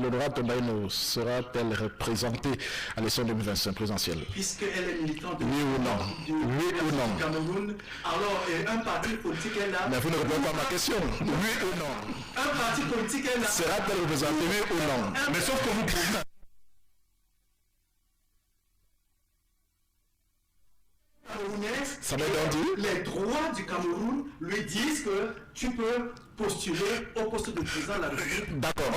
l'honorable Tombaïno, sera-t-elle représentée à l'élection 2025 présidentielle? Puisqu'elle est militante oui ou non? Oui ou non? Cameroun, alors un parti politique est là. Mais vous ne répondez pas à ma question. Oui ou non? Un parti politique est là. Sera-t-elle représentée, oui ou non? Mais sauf que vous pouvez... Ça m'a dit? Les droits du Cameroun lui disent que tu peux postuler au poste de président de la République. D'accord.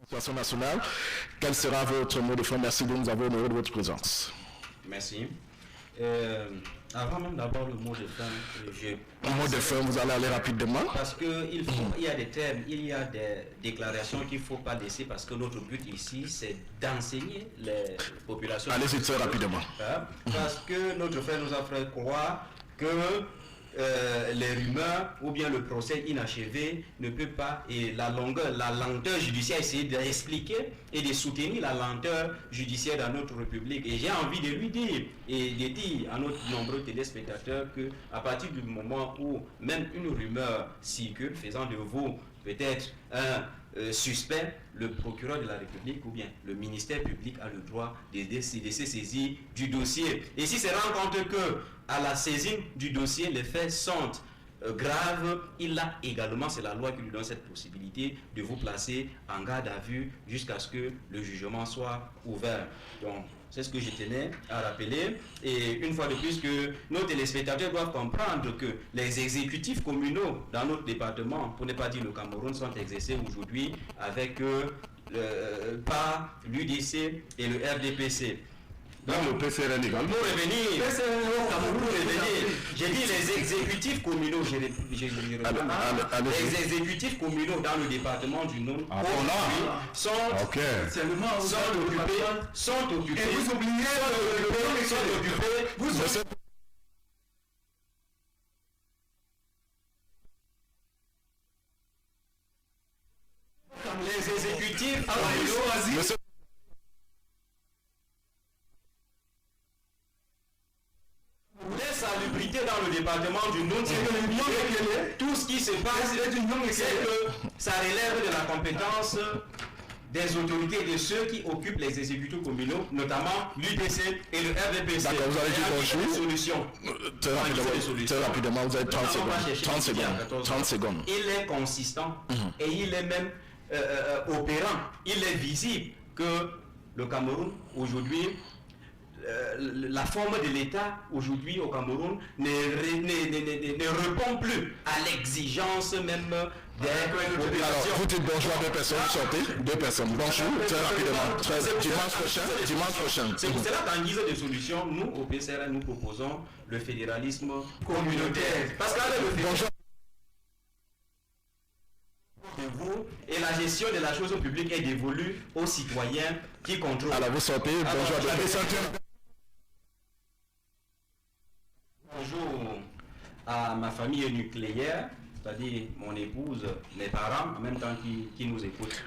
Situation nationale. Quel sera votre mot de fin? Merci de nous avoir honoré de votre présence. Merci. Avant même d'avoir le mot de fin, le mot de fin, vous allez aller rapidement. Parce qu'il y a des thèmes, il y a des déclarations qu'il ne faut pas laisser parce que notre but ici, c'est d'enseigner les populations. Allez-y très rapidement. Parce que notre frère nous a fait croire que les rumeurs ou bien le procès inachevé ne peut pas, et la lenteur judiciaire, essayer d'expliquer et de soutenir la lenteur judiciaire dans notre République. Et j'ai envie de lui dire et de dire à nos nombreux téléspectateurs que à partir du moment où même une rumeur circule faisant de vous peut-être un suspect, le procureur de la République ou bien le ministère public a le droit de se saisir du dossier. Et si se rend compte que à la saisine du dossier, les faits sont graves, il a également, c'est la loi qui lui donne cette possibilité de vous placer en garde à vue jusqu'à ce que le jugement soit ouvert. Donc, c'est ce que je tenais à rappeler. Et une fois de plus, que nos téléspectateurs doivent comprendre que les exécutifs communaux dans notre département, pour ne pas dire le Cameroun, sont exercés aujourd'hui avec par l'UDC et le RDPC. Dans le PCRN également. Pour revenir, j'ai dit les exécutifs communaux, les exécutifs communaux dans le département du Nord sont occupés. Et vous oubliez les exécutifs communaux. L'insalubrité dans le département du Nord, tout ce qui se passe, c'est que ça relève de la compétence des autorités de ceux qui occupent les exécutifs communaux, notamment l'UDC et le RDPC. D'accord, vous allez dire bonjour. Solutions. Très rapidement, vous avez 30 secondes. 30 secondes. Il est consistant et il est même opérant. Il est visible que le Cameroun, aujourd'hui, la forme de l'État aujourd'hui au Cameroun ne répond plus à l'exigence même des populations. Alors, vous dites bonjour à deux personnes, sortez, deux personnes. Bonjour, très rapidement. Dimanche prochain. C'est pour cela qu'en guise de solution, nous, au PCRN, nous proposons le fédéralisme communautaire. Parce qu'avec le fédéralisme, et la gestion de la chose publique est dévolue aux citoyens qui contrôlent. Alors, vous sortez, bonjour à deux personnes. Bonjour à ma famille nucléaire, c'est-à-dire mon épouse, mes parents, en même temps qui nous écoutent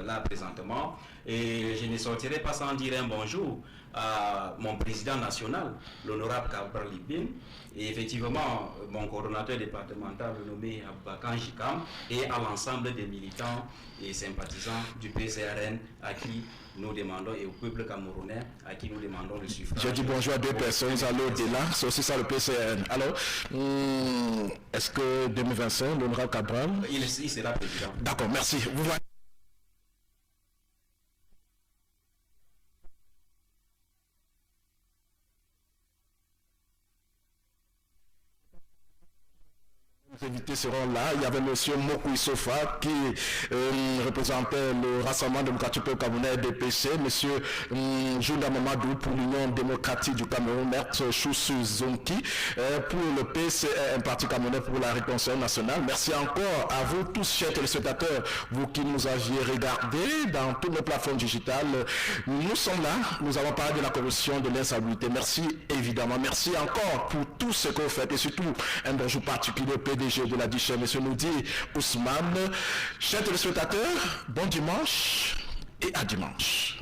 là présentement. Et je ne sortirai pas sans dire un bonjour à mon président national, l'honorable Cabral Libin, et effectivement mon coordonnateur départemental nommé Aboubakan Jikam, et à l'ensemble des militants et sympathisants du PCRN à qui nous demandons, et au peuple camerounais à qui nous demandons le suffrage. Je dis bonjour à deux personnes, vous allez au-delà, c'est aussi ça le PCRN. Alors, est-ce que 2025, l'honorable Cabral il sera président. D'accord, merci. Vous voyez. Les invités seront là. Il y avait M. Mokou Sofa qui représentait le Rassemblement démocratique pour le Cameroun DPC, M. Jounda Mamadou pour l'Union démocratique du Cameroun, Maître Choussou Zonki pour le PCRN, Parti camerounais pour la réconciliation nationale. Merci encore à vous tous, chers téléspectateurs, vous qui nous aviez regardés dans toutes nos plateformes digitales. Nous sommes là, nous avons parlé de la corruption, de l'insalubrité. Merci évidemment. Merci encore pour tout ce que vous faites et surtout un bonjour particulier au PDG de la DICHE, M. Noudi Ousmane. Chers téléspectateurs, bon dimanche et à dimanche.